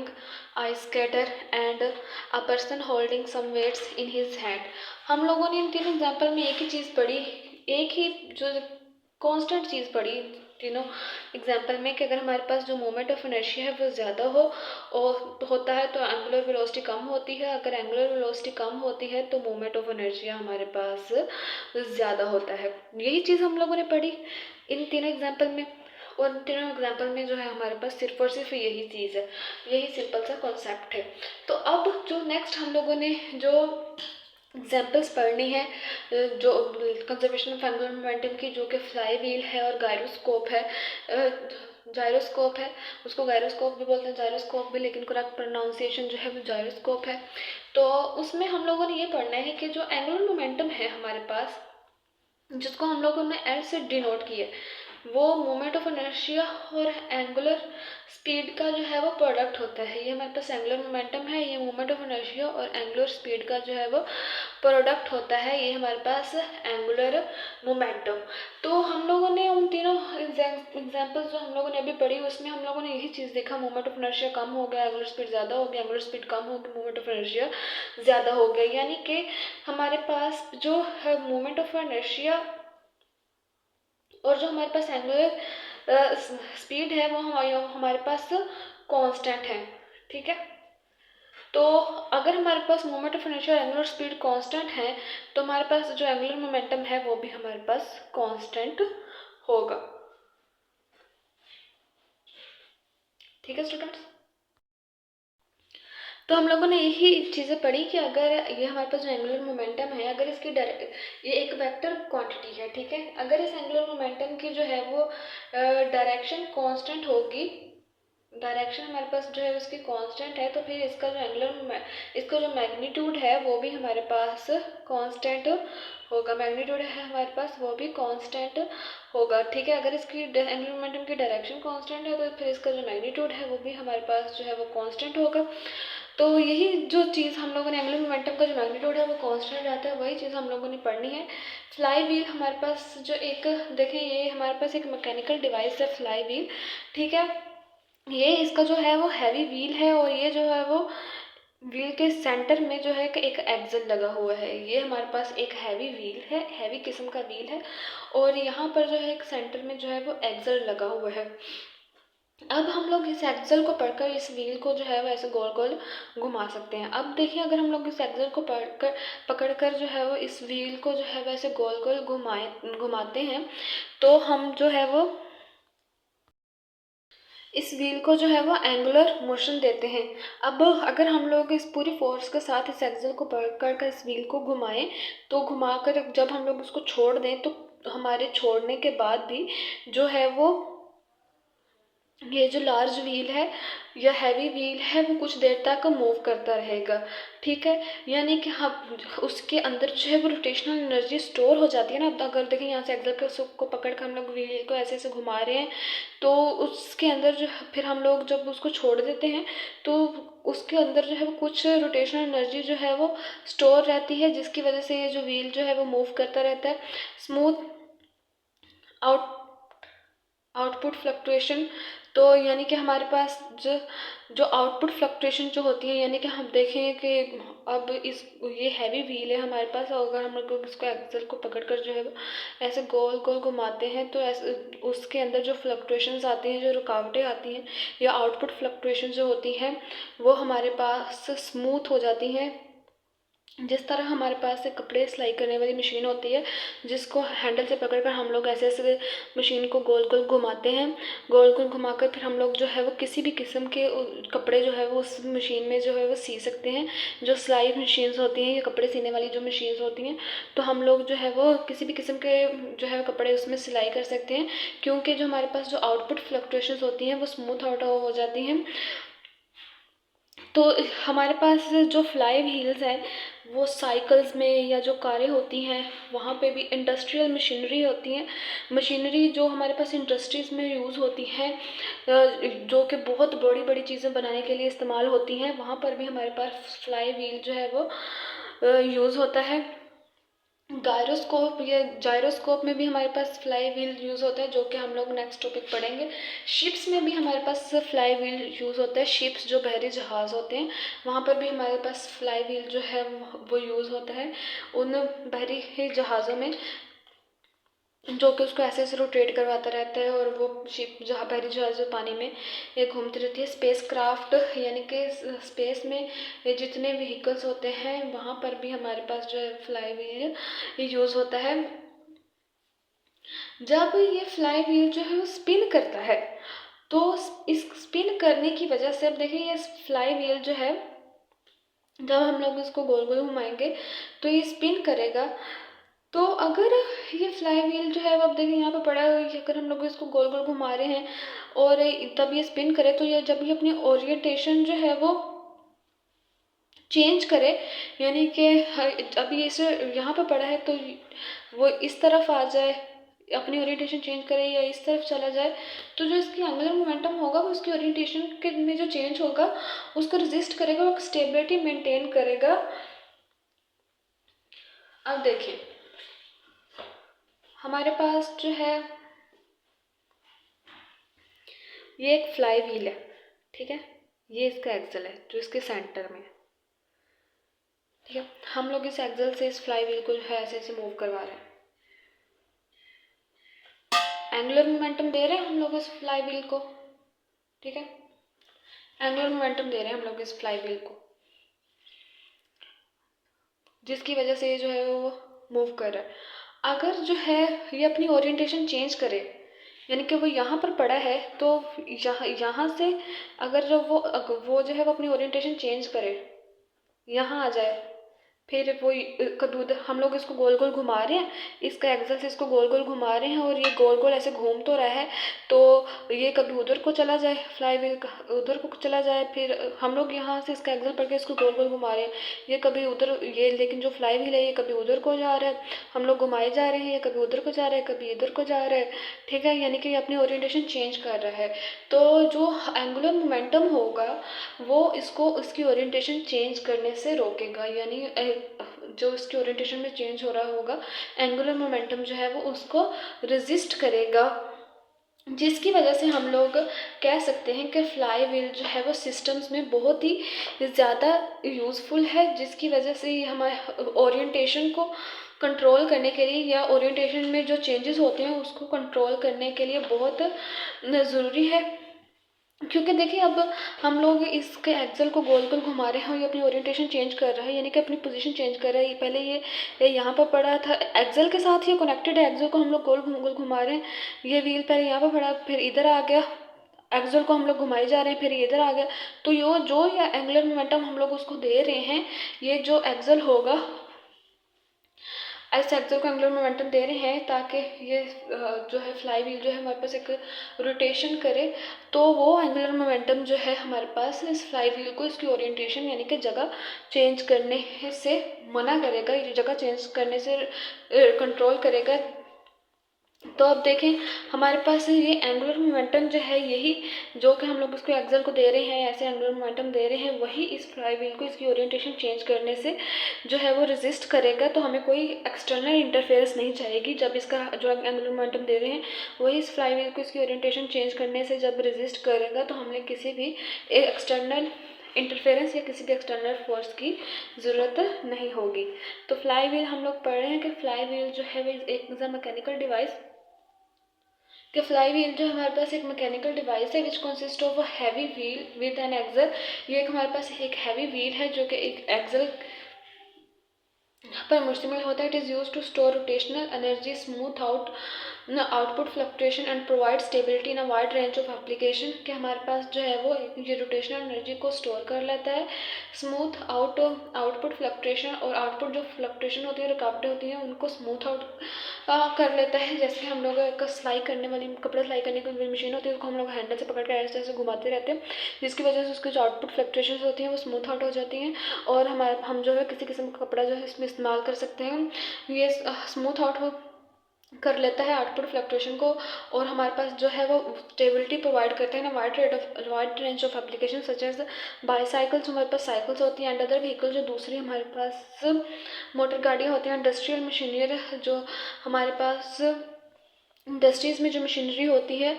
ice skater and a person holding some weights in his hand। हम लोगों ने इन तीनों एग्जाम्पल में एक ही चीज़ पढ़ी, एक ही जो कांस्टेंट चीज़ पढ़ी तीनों एग्जाम्पल में, कि अगर हमारे पास जो मोमेंट ऑफ इनर्शिया है वो ज़्यादा होता है तो एंगुलर वेलोसिटी कम होती है, अगर एंगुलर वेलोसिटी कम होती है तो मोमेंट ऑफ इनर्शिया हमारे पास ज़्यादा होता है। यही चीज़ हम लोगों ने पढ़ी इन तीनों एग्जाम्पल में, और तीनों एग्जाम्पल में जो है हमारे पास सिर्फ और सिर्फ यही चीज़ है, यही सिंपल सा कॉन्सेप्ट है। तो अब जो नेक्स्ट हम लोगों ने जो एग्जाम्पल्स पढ़नी है, जो कंजर्वेशन ऑफ एंगुलर मोमेंटम की, जो कि फ्लाई व्हील है और गायरोस्कोप है, जायरोस्कोप है, उसको गायरोस्कोप भी बोलते हैं, जायरोस्कोप भी, लेकिन करेक्ट प्रोनाउंसिएशन जो है वो जायरोस्कोप है। तो उसमें हम लोगों ने ये पढ़ना है कि जो एंगुलर मोमेंटम है हमारे पास, जिसको हम लोगों ने एल से डिनोट किया, वो मोमेंट ऑफ इनर्शिया और एंगुलर स्पीड का जो है वो प्रोडक्ट होता है। ये हमारे पास एंगुलर मोमेंटम है, ये मोमेंट ऑफ इनर्शिया और एंगुलर स्पीड का जो है वो प्रोडक्ट होता है, ये हमारे पास एंगुलर मोमेंटम। तो हम लोगों ने उन तीनों एग्जाम्पल्स जो हम लोगों ने अभी पढ़ी उसमें हम लोगों ने यही चीज़ देखा, मोमेंट ऑफ इनर्शिया कम हो गया, एंगुलर स्पीड ज़्यादा हो गया, एंगुलर स्पीड कम हो गई, मोमेंट ऑफ इनर्शिया ज़्यादा हो गया। यानी कि हमारे पास जो है मोमेंट ऑफ इनर्शिया और जो हमारे पास एंगुलर स्पीड है वो हमारे पास कांस्टेंट है, ठीक है। तो अगर हमारे पास मोमेंट ऑफ इनर्शिया और एंगुलर स्पीड कांस्टेंट है तो हमारे पास जो एंगुलर मोमेंटम है वो भी हमारे पास कांस्टेंट होगा, ठीक है स्टूडेंट्स। तो हम लोगों ने यही चीज़ें पढ़ी कि अगर ये हमारे पास जो एंगुलर मोमेंटम है, अगर इसकी ये एक वेक्टर क्वांटिटी है, ठीक है, अगर इस एंगुलर मोमेंटम की जो है वो डायरेक्शन कांस्टेंट होगी, डायरेक्शन हमारे पास जो है उसकी कांस्टेंट है, तो फिर इसका जो मैग्नीट्यूड है वो भी हमारे पास कांस्टेंट होगा, मैग्नीट्यूड है हमारे पास वो भी कांस्टेंट होगा, ठीक है। अगर इसकी एंगुलर मोमेंटम की डायरेक्शन कांस्टेंट है तो फिर इसका जो मैग्नीट्यूड है वो भी हमारे पास जो है वो कांस्टेंट होगा। तो यही जो चीज़ हम लोगों ने एंगुलर मोमेंटम का जो मैग्नीट्यूड है वो कांस्टेंट रहता है, वही चीज़ हम लोगों ने पढ़नी है। फ्लाई व्हील हमारे पास जो एक देखें, ये हमारे पास एक मैकेनिकल डिवाइस है फ्लाई व्हील, ठीक है। ये इसका जो है वो हैवी व्हील है और ये जो है वो व्हील के सेंटर में जो है एक एक्सल लगा हुआ है, ये हमारे पास एक हैवी व्हील है, हैवी किस्म का व्हील है, और यहाँ पर जो है एक सेंटर में जो है वो एक्सल लगा हुआ है। अब हम लोग इस एक्सल को पढ़कर इस व्हील को जो है वो ऐसे गोल गोल घुमा सकते हैं। अब देखिए, अगर हम लोग इस एक्सल को पकड़कर जो है वो इस व्हील को जो है वो ऐसे गोल गोल घुमाते हैं तो हम जो है वो इस व्हील को जो है वो एंगुलर मोशन देते हैं। अब अगर हम लोग इस पूरी फोर्स के साथ इस एक्सल को पकड़ कर इस व्हील को घुमाएं तो घुमाकर जब हम लोग उसको छोड़ दें तो हमारे छोड़ने के बाद भी जो है वो ये जो लार्ज व्हील है या हैवी व्हील है वो कुछ देर तक मूव करता रहेगा, ठीक है। यानी कि हम उसके अंदर जो है वो रोटेशनल एनर्जी स्टोर हो जाती है ना। अब अगर देखें यहाँ से एक्सल के को पकड़ कर हम लोग व्हील को ऐसे ऐसे घुमा रहे हैं तो उसके अंदर जो फिर हम लोग जब उसको छोड़ देते हैं तो उसके अंदर जो है वो कुछ रोटेशनल एनर्जी जो है वो स्टोर रहती है, जिसकी वजह से ये जो व्हील जो है वो मूव करता रहता है। स्मूथ आउटपुट फ्लक्चुएशन, तो यानी कि हमारे पास जो आउटपुट फ्लक्चुएशन जो होती है, यानी कि हम देखें कि अब ये हैवी व्हील है हमारे पास, और अगर हम लोग इसको एक्सल को पकड़कर जो है ऐसे गोल गोल घुमाते हैं तो ऐसे उसके अंदर जो फ्लक्चुएशंस आती हैं, जो रुकावटें आती हैं या आउटपुट फ्लक्चुएशन जो होती हैं वो हमारे पास स्मूथ हो जाती हैं, जिस तरह हमारे पास एक कपड़े सिलाई करने वाली मशीन होती है, जिसको हैंडल से पकड़कर हम लोग ऐसे ऐसे मशीन को गोल गोल घुमाते हैं, गोल गोल घुमाकर फिर हम लोग जो है वो किसी भी किस्म के कपड़े जो है वो उस मशीन में जो है वो सी सकते हैं। जो सिलाई मशीन्स होती हैं, ये कपड़े सीने वाली जो मशीन्स होती हैं, तो हम लोग जो है वो किसी भी किस्म के जो है कपड़े उसमें सिलाई कर सकते हैं, क्योंकि जो हमारे पास जो आउटपुट फ्लक्चुएशंस होती हैं वो स्मूथ आउट हो जाती हैं। तो हमारे पास जो फ्लाई व्हील्स हैं वो साइकिल्स में, या जो कारें होती हैं वहाँ पे भी इंडस्ट्रियल मशीनरी होती हैं, मशीनरी जो हमारे पास इंडस्ट्रीज़ में यूज़ होती हैं, जो कि बहुत बड़ी बड़ी चीज़ें बनाने के लिए इस्तेमाल होती हैं, वहाँ पर भी हमारे पास फ्लाई व्हील जो है वो यूज़ होता है। गायरोस्कोप या जायरोस्कोप में भी हमारे पास फ्लाई व्हील यूज़ होता है, जो कि हम लोग नेक्स्ट टॉपिक पढ़ेंगे। शिप्स में भी हमारे पास फ्लाई व्हील यूज़ होता है। शिप्स जो बहरी जहाज़ होते हैं वहाँ पर भी हमारे पास फ्लाई व्हील जो है वो यूज़ होता है। उन बहरी जहाज़ों में जो कि उसको ऐसे ऐसे रोटेट करवाता रहता है, और वो शिप जहाँ बहरी जहाज़ जो पानी में ये घूमती रहती है। स्पेस क्राफ्ट यानी कि स्पेस में ये जितने व्हीकल्स होते हैं वहाँ पर भी हमारे पास जो है फ्लाई व्हील यूज़ होता है। जब ये फ्लाई व्हील जो है वो स्पिन करता है, तो इस स्पिन करने की वजह से, अब देखिए ये फ्लाई व्हील जो है जब हम लोग इसको गोल गोल घुमाएंगे तो ये स्पिन करेगा। तो अगर ये फ्लाई व्हील जो है वो, अब देखिए यहाँ पे पड़ा है, अगर हम लोग इसको गोल गोल घुमा रहे हैं और तब ये स्पिन करे, तो ये जब ये अपनी ओरिएंटेशन जो है वो चेंज करे, यानी कि अभी इसे यहाँ पे पड़ा है तो वो इस तरफ आ जाए, अपनी ओरिएंटेशन चेंज करे, या इस तरफ चला जाए, तो जो इसकी एंगुलर मोमेंटम होगा वो उसकी ओरिएंटेशन के में जो चेंज होगा उसको रेजिस्ट करेगा और स्टेबिलिटी मेंटेन करेगा। अब देखिए हमारे पास जो है ये एक फ्लाई व्हील है, ठीक है, ये इसका एक्सल है जो इसके सेंटर में है, ठीक है। हम लोग इस एक्सल से इस फ्लाई व्हील को जो है ऐसे ऐसे मूव करवा रहे हैं, एंगुलर मोमेंटम दे रहे हैं हम लोग इस फ्लाई व्हील को, ठीक है, एंगुलर मोमेंटम दे रहे हैं हम लोग इस फ्लाई व्हील को, जिसकी वजह से ये जो है वो मूव कर रहा है। अगर जो है ये अपनी ओरिएंटेशन चेंज करे, यानी कि वो यहाँ पर पड़ा है, तो यहाँ से अगर जब वो जो है वो अपनी ओरिएंटेशन चेंज करे, यहाँ आ जाए, फिर वो कभी उधर, हम लोग इसको गोल गोल घुमा रहे हैं, इसका एक्सल से इसको गोल गोल घुमा रहे हैं, और ये गोल गोल ऐसे घूम तो रहा है, तो ये कभी उधर को चला जाए, फ्लाई व्हील उधर को चला जाए, फिर हम लोग यहाँ से इसका एक्सल पढ़ के इसको गोल गोल घुमा रहे हैं, ये कभी उधर, ये लेकिन जो फ्लाई व्हील है ये कभी उधर को जा रहा है, हम लोग घुमाए जा रहे हैं, ये कभी उधर को जा रहा है, कभी इधर को जा रहा है, ठीक है, यानी कि ये अपनी ओरिएंटेशन चेंज कर रहा है। तो जो एंगुलर मोमेंटम होगा वो इसको इसकी ओरिएंटेशन चेंज करने से रोकेगा, यानी जो इसकी ओरिएंटेशन में चेंज हो रहा होगा, एंगुलर मोमेंटम जो है वो उसको रेजिस्ट करेगा, जिसकी वजह से हम लोग कह सकते हैं कि फ्लाई व्हील जो है वो सिस्टम्स में बहुत ही ज़्यादा यूज़फुल है, जिसकी वजह से हमारे ओरिएंटेशन को कंट्रोल करने के लिए, या ओरिएंटेशन में जो चेंजेस होते हैं उसको कंट्रोल करने के लिए बहुत ज़रूरी है। क्योंकि देखिए अब हम लोग इसके एक्सल को गोल गोल घुमा रहे हैं और ये अपनी ओरिएंटेशन चेंज कर रहा है, यानी कि अपनी पोजीशन चेंज कर रहा है। पहले ये यहाँ पर पड़ा था, एक्सल के साथ ये कनेक्टेड है, एक्सल को हम लोग गोल गोल घुमा रहे हैं, ये व्हील पहले यहाँ पर पड़ा, फिर इधर आ गया, एक्सल को हम लोग घुमाए जा रहे हैं, फिर इधर आ गया, तो जो ये एंगुलर मोमेंटम हम लोग उसको दे रहे हैं, ये जो एक्सल होगा इस एक्सल को एंगुलर मोमेंटम दे रहे हैं, ताकि ये जो है फ्लाई व्हील जो है हमारे पास एक रोटेशन करे, तो वो एंगुलर मोमेंटम जो है हमारे पास इस फ्लाई व्हील को इसकी ओरिएंटेशन यानी कि जगह चेंज करने से मना करेगा, ये जगह चेंज करने से कंट्रोल करेगा। तो अब देखें हमारे पास ये एंगुलर मोमेंटम जो है, यही जो कि हम लोग इसको एक्सल को दे रहे हैं, ऐसे एंगुलर मोमेंटम दे रहे हैं, वही इस फ्लाई व्हील को इसकी ओरिएंटेशन चेंज करने से जो है वो रेजिस्ट करेगा। तो हमें कोई एक्सटर्नल इंटरफेरेंस नहीं चाहिएगी, जब इसका जो एंगुलर मोमेंटम दे रहे हैं वही इस फ्लाई व्हील को इसकी ओरिएंटेशन चेंज करने से जब रेजिस्ट करेगा, तो हमें किसी भी एक्सटर्नल इंटरफेरेंस या किसी भी एक्सटर्नल फोर्स की ज़रूरत नहीं होगी। तो फ्लाई व्हील हम लोग पढ़ रहे हैं कि फ्लाई व्हील जो है एक मैकेनिकल डिवाइस, कि फ्लाई व्हील जो हमारे पास एक मैकेनिकल डिवाइस है which consist of a heavy wheel with an axle. ये एक हमारे पास एक हैवी व्हील है जो कि एक एक्सल पर मुश्तमिल होता है। It is use to store rotational energy, smooth out output fluctuation and provide stability in a wide range of application. कि हमारे पास जो है वो ये रोटेशनल एनर्जी को स्टोर कर लेता है, स्मूथ आउटपुट फ्लक्चुएशन, और आउटपुट जो फ्लक्चुएशन होती है, रुकावटें होती हैं, उनको स्मूथ आउट कर लेता है। जैसे हम लोग एक सिलाई करने वाली, कपड़ा सिलाई करने की मशीन होती है, उसको हम लोग हैंडल से पकड़ कर ऐसे ऐसे घुमाते रहते हैं, जिसकी वजह से उसकी जो आउटपुट फ्लक्चुएशन होती हैं वो स्मूथ आउट हो जाती हैं, और हम जो है किसी किस्म का कपड़ा जो है इसमें इस्तेमाल कर सकते हैं। ये स्मूथ आउट हो कर लेता है आउटपुट फ्लक्चुएशन को, और हमारे पास जो है वो स्टेबिलिटी प्रोवाइड करता है ना wide range of application such as bicycles, हमारे पास साइकिल्स होती हैं, एंड अदर व्हीकल, जो दूसरी हमारे पास मोटर गाड़ियाँ होती हैं, इंडस्ट्रियल मशीनरी, जो हमारे पास इंडस्ट्रीज़ में जो मशीनरी होती है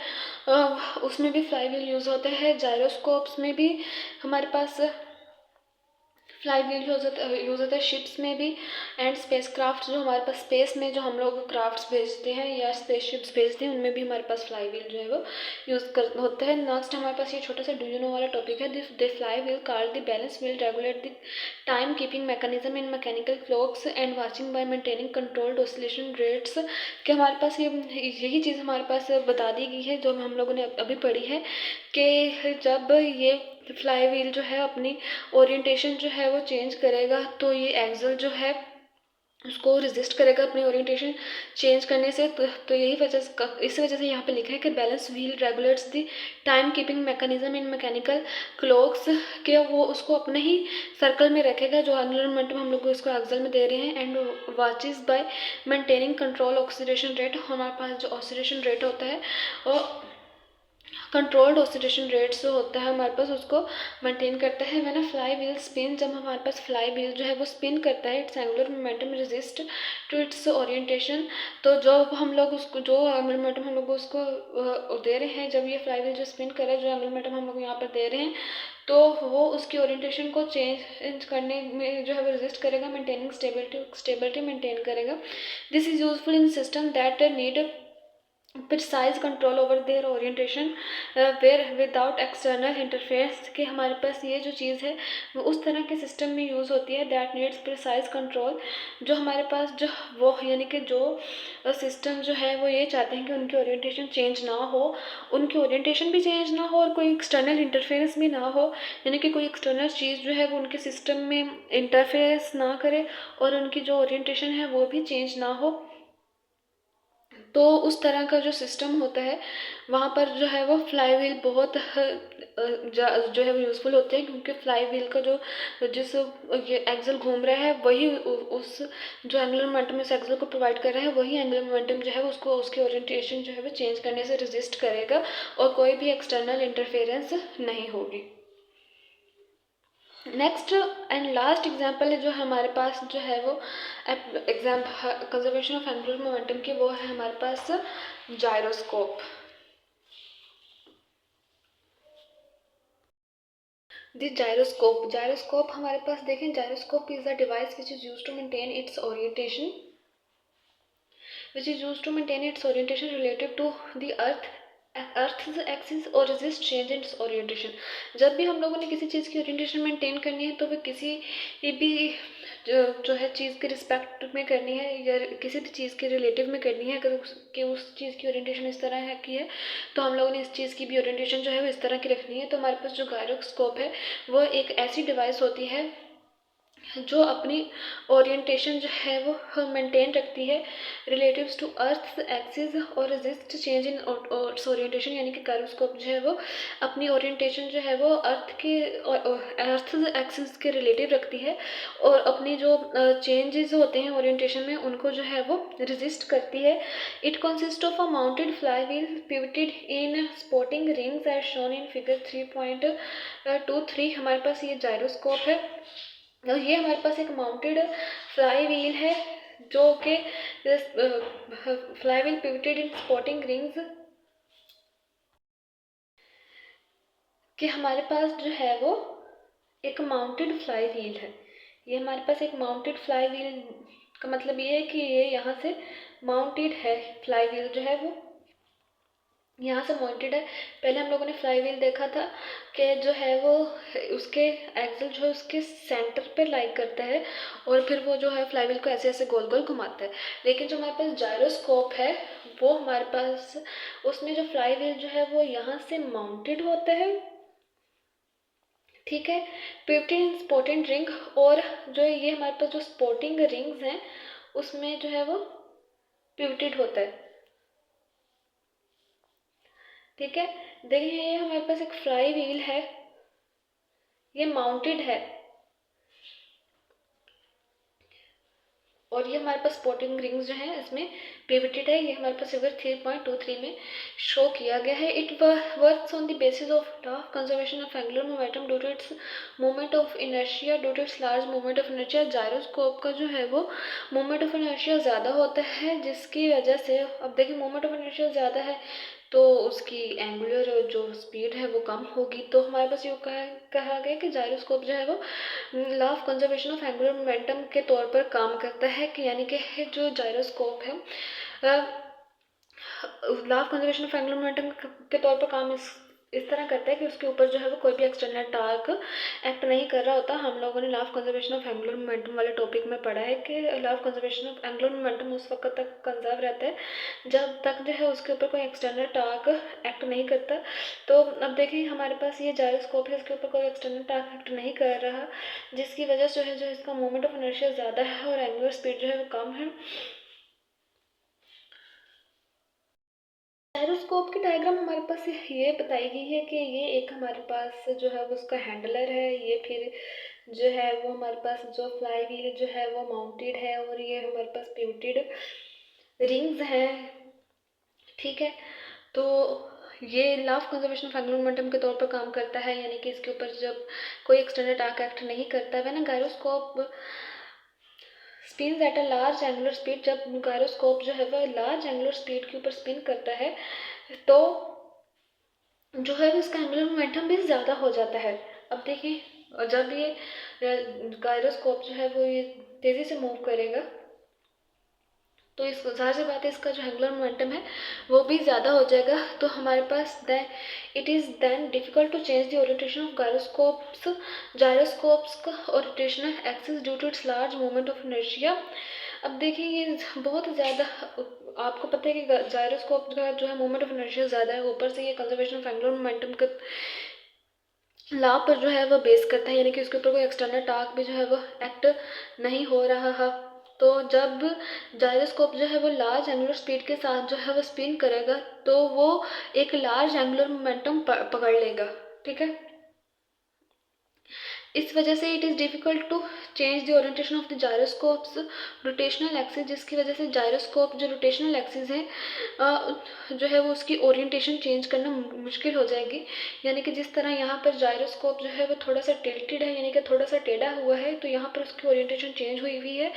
उसमें भी फ्लाई व्हील यूज़ होते हैं। जायरोस्कोप्स में भी हमारे पास फ्लाई व्हील यूज़ होता है, शिप्स में भी, एंड स्पेस क्राफ्ट, जो हमारे पास स्पेस में जो हम लोग क्राफ्ट्स भेजते हैं या स्पेस शिप्स भेजते हैं, उनमें भी हमारे पास फ्लाई व्हील जो है वो होता है। नेक्स्ट हमारे पास ये छोटा सा डू यू नो वाला टॉपिक है। The fly wheel called the balance wheel regulate the time keeping mechanism in mechanical clocks and watching bye maintaining controlled oscillation rates. कि हमारे पास यही चीज़ हमारे पास बता दी गई है जो हम लोगों ने अभी पढ़ी है, कि जब ये फ्लाई व्हील जो है अपनी ओरिएंटेशन जो है वो चेंज करेगा, तो ये एक्सल जो है उसको रेजिस्ट करेगा अपनी ओरिएंटेशन चेंज करने से। तो यही इस वजह से यहाँ पे लिखा है कि balance wheel regulates the time keeping mechanism in mechanical clocks, के वो उसको अपने ही सर्कल में रखेगा जो एंगुलर मोमेंटम हम लोग इसको एक्सल में दे रहे हैं, and watches bye maintaining control oxidation rate. हमारे पास जो ऑक्सीडेशन रेट होता है और कंट्रोल्ड ऑसिलेशन रेट जो होता है हमारे पास, उसको मेंटेन करता है। When a fly wheel spin, जब हमारे पास फ्लाई व्हील जो है वो स्पिन करता है, its angular momentum resist to its orientation. तो जो हम लोग उसको जो एंगुलर मोमेंटम हम लोग उसको दे रहे हैं, जब ये फ्लाई व्हील जो स्पिन कर रहा है, जो एंगुलर मोमेंटम हम लोग यहाँ पर दे रहे हैं, तो वो उसकी ओरिएंटेशन को चेंज करने में जो है वो रेजिस्ट करेगा, मेंटेनिंग स्टेबिलिटी मेंटेन करेगा। This is useful in system that need precise control over their orientation where without external interference. कि हमारे पास ये जो चीज़ है वो उस तरह के सिस्टम में यूज़ होती है दैट नीड्स प्रिसाइज कंट्रोल, जो हमारे पास जो वो यानी कि जो सिस्टम जो है वो ये चाहते हैं कि उनकी ओरिएंटेशन चेंज ना हो, उनकी ओरिएंटेशन भी चेंज ना हो और कोई एक्सटर्नल इंटरफेरेंस भी ना हो, यानी कि कोई एक्सटर्नल चीज़ जो है वो उनके सिस्टम में इंटरफेरेंस ना करे और उनकी जो ओरिएंटेशन है वो भी चेंज ना हो। तो उस तरह का जो सिस्टम होता है वहाँ पर जो है वो फ्लाई व्हील बहुत जो है वो यूज़फुल होते हैं, क्योंकि फ्लाई व्हील का जो जिस ये एक्सल घूम रहा है वही उस जो एंगुलर मोमेंटम इस एक्सल को प्रोवाइड कर रहा है, वही एंगुलर मोमेंटम जो है उसको उसकी ओरिएंटेशन जो है वो चेंज करने से रेजिस्ट करेगा और कोई भी एक्सटर्नल इंटरफेरेंस नहीं होगी। नेक्स्ट एंड लास्ट एग्जाम्पल है जो हमारे पास जो है वो कंजर्वेशन ऑफ एंगुलर मोमेंटम की, वो है हमारे पास जायरोस्कोप। दिस जायरोस्कोप हमारे पास देखें, gyroscope is a device which is use to maintain its orientation relative to the earth axis और रेजिस्ट चेंज इन ओरिएंटेशन। जब भी हम लोगों ने किसी चीज़ की ओरिएंटेशन मेंटेन करनी है तो वो किसी भी जो है चीज़ के रिस्पेक्ट में करनी है या किसी भी चीज़ के रिलेटिव में करनी है। अगर उस चीज़ की ओरिएंटेशन इस तरह है की है तो हम लोगों ने इस चीज़ की भी ओरिएंटेशन जो है वो इस तरह की रखनी है। तो हमारे पास जो गायरोस्कोप है वो एक ऐसी डिवाइस होती है जो अपनी ओरिएंटेशन जो है वो मेंटेन रखती है रिलेटिव्स टू अर्थ एक्सिस और रेजिस्ट चेंज इन ओरिएंटेशन, यानी कि गायरोस्कोप जो है वो अपनी ओरिएंटेशन जो है वो अर्थ एक्सिस के रिलेटिव रखती है और अपनी जो चेंजेस होते हैं ओरिएंटेशन में उनको जो है वो रेजिस्ट करती है। It consist of a mounted flywheel pivoted in sporting rings as shown in figure 3.23। हमारे पास ये जायरोस्कोप है और ये हमारे पास एक माउंटेड फ्लाई व्हील है जो कि flywheel pivoted in sporting rings, कि हमारे पास जो है वो एक माउंटेड फ्लाई व्हील है। ये हमारे पास एक माउंटेड फ्लाई व्हील का मतलब ये है कि ये यहाँ से माउंटेड है, फ्लाई व्हील जो है वो यहाँ से मोटेड है। पहले हम लोगों ने फ्लाई व्हील देखा था कि जो है वो उसके एक्सल जो है उसके सेंटर पे लाइक करता है और फिर वो जो है फ्लाई व्हील को ऐसे ऐसे गोल गोल घुमाता है। लेकिन जो हमारे पास जायरोस्कोप है वो हमारे पास उसमें जो फ्लाई व्हील जो है वो यहाँ से माउंटेड होता है, ठीक है, पिवटेड स्पोर्टिंग रिंग। और जो ये हमारे पास जो स्पोर्टिंग रिंग्स हैं उसमें जो है वो पिवटेड होता है, ठीक है। देखिए ये हमारे पास एक फ्लाई व्हील है, ये माउंटेड है और ये हमारे पास स्पोर्टिंग रिंग्स जो हैं इसमें पिवटेड है। ये हमारे पास फिगर 3.23 में शो किया गया है। It works on the basis of law of conservation of angular momentum due to its moment of inertia, due to its large moment of inertia. Gyroscope का जो है वो मोमेंट ऑफ इनर्शिया ज़्यादा होता है, जिसकी वजह से अब देखिए मोमेंट ऑफ इनर्शिया ज़्यादा है तो उसकी एंगुलर जो स्पीड है वो कम होगी। तो हमारे पास ये कहा गया कि जायरोस्कोप जो है वो law of conservation of angular momentum के तौर पर काम करता है कि यानी कि जो जायरोस्कोप है law of conservation of angular momentum के तौर पर काम इस तरह करता है कि उसके ऊपर जो है वो कोई भी एक्सटर्नल टार्क एक्ट नहीं कर रहा होता। हम लोगों ने law of conservation of angular momentum वाले टॉपिक में पढ़ा है कि law of conservation of angular momentum उस वक्त तक कंजर्व रहता है जब तक जो है उसके ऊपर कोई एक्सटर्नल टार्क एक्ट नहीं करता। तो अब देखिए हमारे पास ये जायरोस्कोप है, इसके ऊपर कोई एक्सटर्नल टार्क एक्ट नहीं कर रहा, जिसकी वजह से जो है इसका मोमेंट ऑफ इनर्शिया ज़्यादा है और एंगुलर स्पीड जो है वो कम है। जायरोस्कोप की डायग्राम हमारे पास ये बताई गई है कि ये एक हमारे पास जो है वो उसका हैंडलर है, ये फिर जो है वो हमारे पास जो फ्लाई व्हील जो है वो माउंटेड है और ये हमारे पास पिवटेड रिंग्स हैं, ठीक है। तो ये law of conservation of angular momentum के तौर पर काम करता है, यानी कि इसके ऊपर जब कोई एक्सटर्नल टार्क एक्ट नहीं करता है ना gyroscope spins at a large angular speed. जब गायरोस्कोप जो है वह लार्ज एंगुलर स्पीड के ऊपर स्पिन करता है तो जो है इसका एंगुलर मोमेंटम भी ज़्यादा हो जाता है। अब देखिए जब ये गायरोस्कोप जो है वो ये तेज़ी से मूव करेगा तो इस ज़ाहिर सी बात है इसका जो एंगुलर मोमेंटम है वो भी ज़्यादा हो जाएगा। तो हमारे पास then it is then difficult to change the orientation of gyroscopes और rotational axis due to its large moment of inertia. अब देखिए ये बहुत ज़्यादा आपको पता है कि जायरोस्कोप का जो है मोमेंट ऑफ इनर्शिया ज़्यादा है, ऊपर से ये कंजर्वेशन ऑफ एंगुलर मोमेंटम का लॉ पर जो है वो बेस करता है, यानी कि उसके ऊपर कोई एक्सटर्नल टार्क भी जो है वो एक्ट नहीं हो रहा है। तो जब जायरोस्कोप जो है वो लार्ज एंगुलर स्पीड के साथ जो है वो स्पिन करेगा तो वो एक लार्ज एंगुलर मोमेंटम पकड़ लेगा, ठीक है। इस वजह से it is difficult to change the orientation of the gyroscopes rotational axis, जिसकी वजह से जायरोस्कोप जो रोटेशनल एक्सिस है जो है वो उसकी ओरिएंटेशन चेंज करना मुश्किल हो जाएगी। यानी कि जिस तरह यहाँ पर जायरोस्कोप जो है वो थोड़ा सा टिल्टेड है, यानी कि थोड़ा सा टेढ़ा हुआ है, तो यहाँ पर उसकी ओरिएंटेशन चेंज हुई है।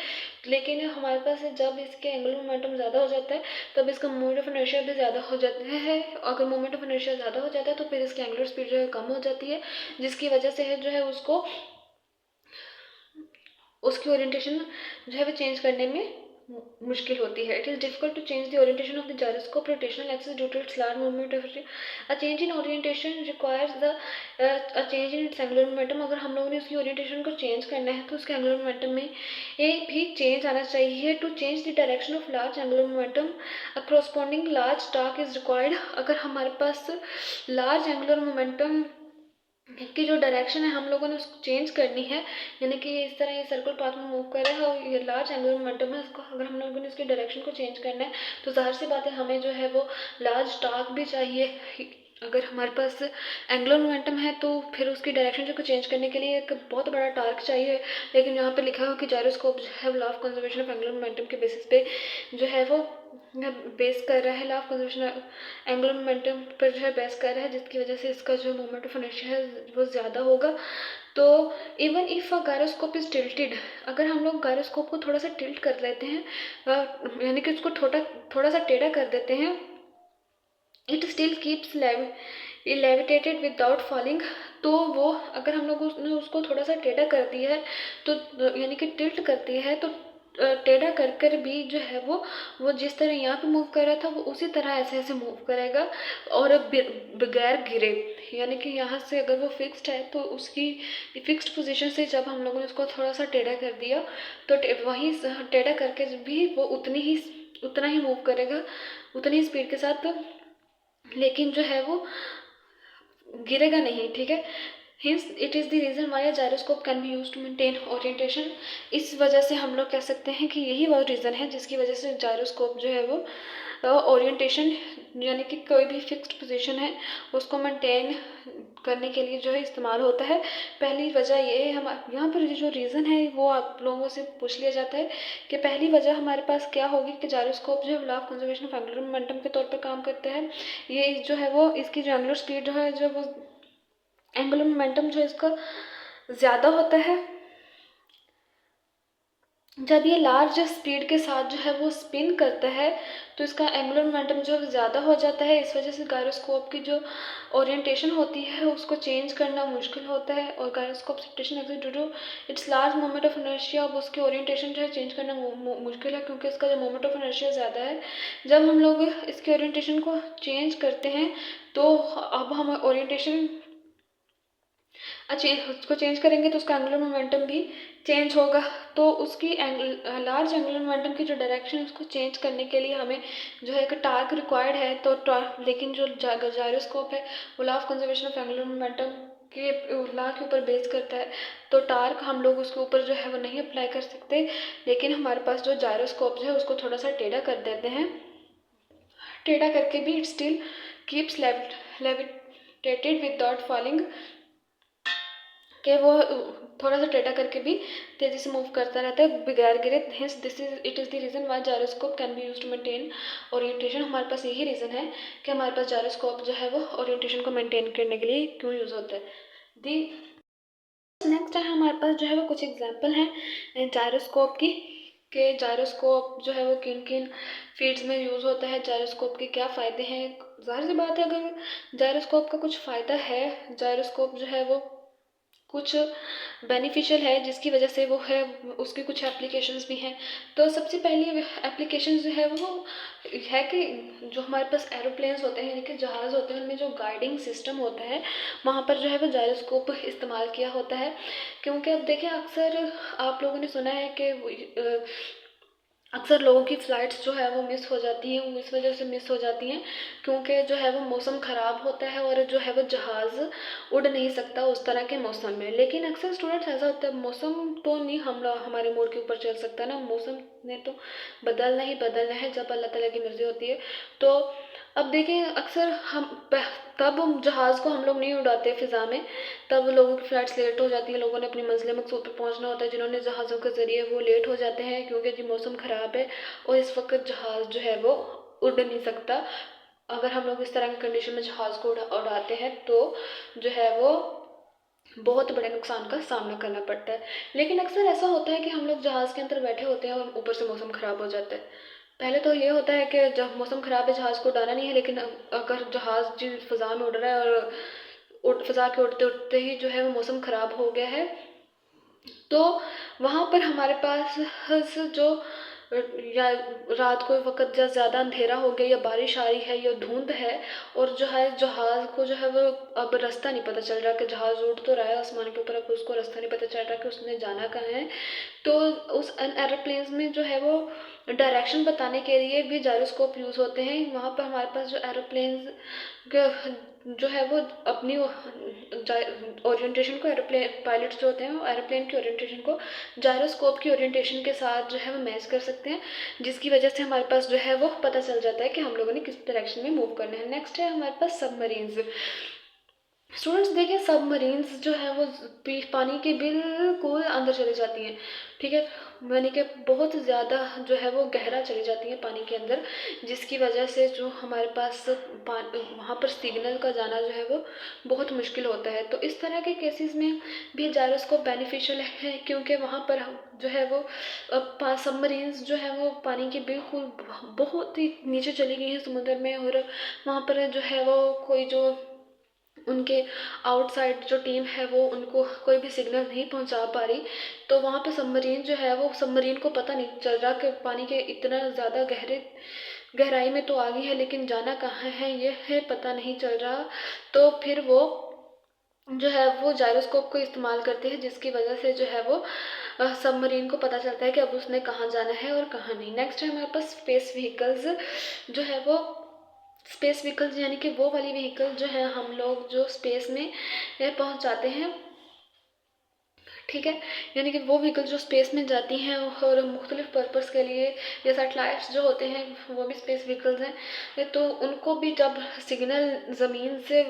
लेकिन हमारे पास जब इसके एंगुलर मोमेंटम ज़्यादा हो जाता है तब इसका मोमेंट ऑफ इनर्शिया भी ज़्यादा हो जाता है। अगर मोमेंट ऑफ इनर्शिया ज़्यादा हो जाता है तो फिर इसकी एंगुलर स्पीड जो है कम हो जाती है, जिसकी वजह से है जो है उसकी ओरिएंटेशन जो है वो चेंज करने में मुश्किल होती है। It is difficult to change the orientation of the gyroscope rotational axis due to its large movement of a change in orientation requires the a change in its angular momentum. अगर हम लोगों ने उसकी ओरिएंटेशन को change करना है तो उसके एंगुलर मोमेंटम में एक भी चेंज आना चाहिए। To change the direction of large angular momentum a corresponding large torque is required. अगर हमारे पास लार्ज एंगुलर मोमेंटम की जो डायरेक्शन है हम लोगों ने उसको चेंज करनी है, यानी कि इस तरह ये सर्कल पाथ में मूव कर रहा है और ये लार्ज एंगुलर मोमेंटम है, इसको अगर हम लोगों ने इसकी डायरेक्शन को चेंज करना है तो जाहिर सी बात है हमें जो है वो लार्ज टार्क भी चाहिए। अगर हमारे पास एंगुलर मोमेंटम है तो फिर उसकी डायरेक्शन को चेंज करने के लिए एक बहुत बड़ा टार्क चाहिए। लेकिन यहाँ पे लिखा हो कि जायरोस्कोप जो है law of conservation of angular momentum के बेसिस पे जो है वो बेस कर रहा है, law of conservation angular momentum पर जो है बेस कर रहा है, जिसकी वजह से इसका जो मोमेंट ऑफ इनर्शिया है वो ज़्यादा होगा। तो even if a gyroscope is tilted, अगर हम लोग गायरोस्कोप को थोड़ा सा टिल्ट कर लेते हैं यानी कि उसको थोड़ा सा टेढ़ा कर देते हैं, it still keeps levitated without falling. तो वो अगर हम लोग उसने उसको थोड़ा सा टेढ़ा कर दिया है तो यानी कि टिल्ट कर दिया है तो टेढ़ा कर कर भी जो है वो जिस तरह यहाँ पे मूव कर रहा था वो उसी तरह ऐसे ऐसे मूव करेगा और बगैर गिरे। यानी कि यहाँ से अगर वो फिक्स्ड है तो उसकी फिक्स्ड पोजीशन से जब हम लोगों ने उसको थोड़ा सा टेढ़ा कर दिया तो वहीं टेढ़ा करके भी वो उतना ही मूव करेगा, उतनी ही स्पीड के साथ, लेकिन जो है वो गिरेगा नहीं। ठीक है, hence it is the reason why gyroscope can be use to maintain orientation. इस वजह से हम लोग कह सकते हैं कि यही वो रीज़न है जिसकी वजह से जायरोस्कोप जो है वो ओरिएंटेशन यानी कि कोई भी फिक्स्ड पोजीशन है उसको मेंटेन करने के लिए जो है इस्तेमाल होता है। पहली वजह ये है, हम यहाँ पर जो रीज़न है वो आप लोगों से पूछ लिया जाता है कि पहली वजह हमारे पास क्या होगी कि जायरोस्कोप जो है law of conservation of angular momentum के तौर पर काम करता है। ये जो है वो इसकी जो एंगुलर स्पीड जो है जो वो एंगुलर मोमेंटम जो है इसका ज़्यादा होता है जब ये लार्ज स्पीड के साथ जो है वो स्पिन करता है तो इसका एंगुलर मोमेंटम जो ज़्यादा हो जाता है। इस वजह से गायरोस्कोप की जो ओरिएंटेशन होती है उसको चेंज करना मुश्किल होता है और gyroscope rotation axis due to its large moment of inertia. अब उसकी ओरिएंटेशन जो है चेंज करना मुश्किल है क्योंकि इसका जो मोमेंट ऑफ इनर्शिया ज़्यादा है। जब हम लोग इसके ओरिएंटेशन को चेंज करते हैं तो अब हम ओरिएंटेशन उसको चेंज करेंगे तो उसका एंगुलर मोमेंटम भी चेंज होगा। तो उसकी लार्ज एंगुलर मोमेंटम की जो डायरेक्शन है उसको चेंज करने के लिए हमें जो है एक टार्क रिक्वायर्ड है। तो लेकिन जो जायरोस्कोप है वो law of conservation of angular momentum के लॉ के ऊपर बेस करता है, तो टार्क हम लोग उसके ऊपर जो है वो नहीं अप्लाई कर सकते। लेकिन हमारे पास जो जायरोस्कोप है उसको थोड़ा सा टेढ़ा कर देते हैं, टेढ़ा करके भी it still keeps levitated without falling, कि वो थोड़ा सा टेढ़ा करके भी तेज़ी से मूव करता रहता है बगैर गिरे। Hence this is it is the reason why gyroscope can be use to maintain orientation. हमारे पास यही रीज़न है कि हमारे पास जायरोस्कोप जो है वो ओरिएंटेशन को मेंटेन करने के लिए क्यों यूज़ होता है। दी नेक्स्ट है हमारे पास जो है वो कुछ एग्जांपल हैं जायरोस्कोप की, कि जायरोस्कोप जो है वो किन किन फील्ड्स में यूज़ होता है, जायरोस्कोप के क्या फ़ायदे हैं। ज़ाहिर सी बात है अगर जायरोस्कोप का कुछ फ़ायदा है, जायरोस्कोप जो है वो कुछ बेनिफिशियल है जिसकी वजह से वो है, उसकी कुछ एप्लीकेशंस भी हैं। तो सबसे पहली एप्लीकेशन जो है वो है कि जो हमारे पास एरोप्लेन्स होते हैं यानी कि जहाज़ होते हैं उनमें जो गाइडिंग सिस्टम होता है वहाँ पर जो है वो जायरोस्कोप इस्तेमाल किया होता है। क्योंकि अब देखें अक्सर आप लोगों ने सुना है कि अक्सर लोगों की फ़्लाइट्स जो है वो मिस हो जाती हैं, वो इस वजह से मिस हो जाती हैं क्योंकि जो है वो मौसम ख़राब होता है और जो है वो जहाज़ उड़ नहीं सकता उस तरह के मौसम में। लेकिन अक्सर स्टूडेंट्स ऐसा होता है मौसम तो नहीं हमारे मूड के ऊपर चल सकता ना, मौसम ने तो बदलना ही बदलना है जब अल्लाह ताला की मर्ज़ी होती है। तो अब देखिए अक्सर तब जहाज़ को हम लोग नहीं उड़ाते फ़िज़ा में, तब लोगों की फ़्लाइट्स लेट हो जाती हैं, लोगों ने अपनी मंज़िल मक़सूद पर पहुंचना होता है, जिन्होंने जहाज़ों के ज़रिए वो लेट हो जाते हैं क्योंकि जी मौसम ख़राब है और इस वक्त जहाज़ जो है वो उड़ नहीं सकता। अगर हम लोग इस तरह की कंडीशन में जहाज़ को उड़ाते हैं तो जो है वो बहुत बड़े नुकसान का सामना करना पड़ता है। लेकिन अक्सर ऐसा होता है कि हम लोग जहाज़ के अंदर बैठे होते हैं और ऊपर से मौसम ख़राब हो जाता है। पहले तो ये होता है कि जब मौसम ख़राब है जहाज़ को उड़ाना नहीं है, लेकिन अगर जहाज़ जी फ़िज़ा में उड़ रहा है और फ़िज़ा के उड़ते उड़ते ही जो है वो मौसम ख़राब हो गया है तो वहाँ पर हमारे पास जो या रात को वक़्त जब ज़्यादा अंधेरा हो गया या बारिश आ रही है या धुंध है और जो है जहाज़ को जो है वो अब रास्ता नहीं पता चल रहा कि जहाज़ उड़ तो रहा है आसमान के ऊपर, अब उसको रास्ता नहीं पता चल रहा कि उसने जाना कहाँ है। तो उस एरोप्लेन्स में जो है वो डायरेक्शन बताने के लिए भी जायरोस्कोप यूज़ होते हैं। वहाँ पर हमारे पास जो एरोप्लेन्स जो है वो अपनी ओरिएंटेशन को एरोप्लेन पायलट्स जो होते हैं वो एरोप्लेन की ओरिएंटेशन को जायरोस्कोप की ओरिएंटेशन के साथ जो है वो मैच कर सकते हैं, जिसकी वजह से हमारे पास जो है वो पता चल जाता है कि हम लोगों ने किस डायरेक्शन में मूव करना है। नेक्स्ट है हमारे पास सबमरीन्स। स्टूडेंट्स देखिए सबमरीन्स जो है वो पानी के बिल्कुल अंदर चली जाती हैं, ठीक है, यानी कि बहुत ज़्यादा जो है वो गहरा चली जाती हैं पानी के अंदर, जिसकी वजह से जो हमारे पास वहाँ पर सिग्नल का जाना जो है वो बहुत मुश्किल होता है। तो इस तरह के केसेस में भी जायरोस्कोप बेनिफिशियल है क्योंकि वहाँ पर जो है वो सबमरीन्स जो है वो पानी के बिल्कुल बहुत ही नीचे चली गई हैं समुद्र में और वहाँ पर जो है वो कोई जो उनके आउटसाइड जो टीम है वो उनको कोई भी सिग्नल नहीं पहुंचा पा रही, तो वहाँ पे सबमरीन जो है वो सबमरीन को पता नहीं चल रहा कि पानी के इतना ज़्यादा गहराई में तो आ गई है, लेकिन जाना कहाँ है ये है पता नहीं चल रहा। तो फिर वो जो है वो जायरोस्कोप को इस्तेमाल करते हैं, जिसकी वजह से जो है वो सबमरीन को पता चलता है कि अब उसने कहाँ जाना है और कहाँ नहीं। नेक्स्ट है हमारे पास स्पेस व्हीकल्स, जो है वो स्पेस व्हीकल्स यानी कि वो वाली व्हीकल जो है हम लोग जो स्पेस में पहुंच जाते हैं, ठीक है, यानी कि वो व्हीकल जो स्पेस में जाती हैं और मुख्तलिफ पर्पस के लिए, ये सैटेलाइट्स जो होते हैं वो भी स्पेस व्हीकल्स हैं। तो उनको भी जब सिग्नल ज़मीन से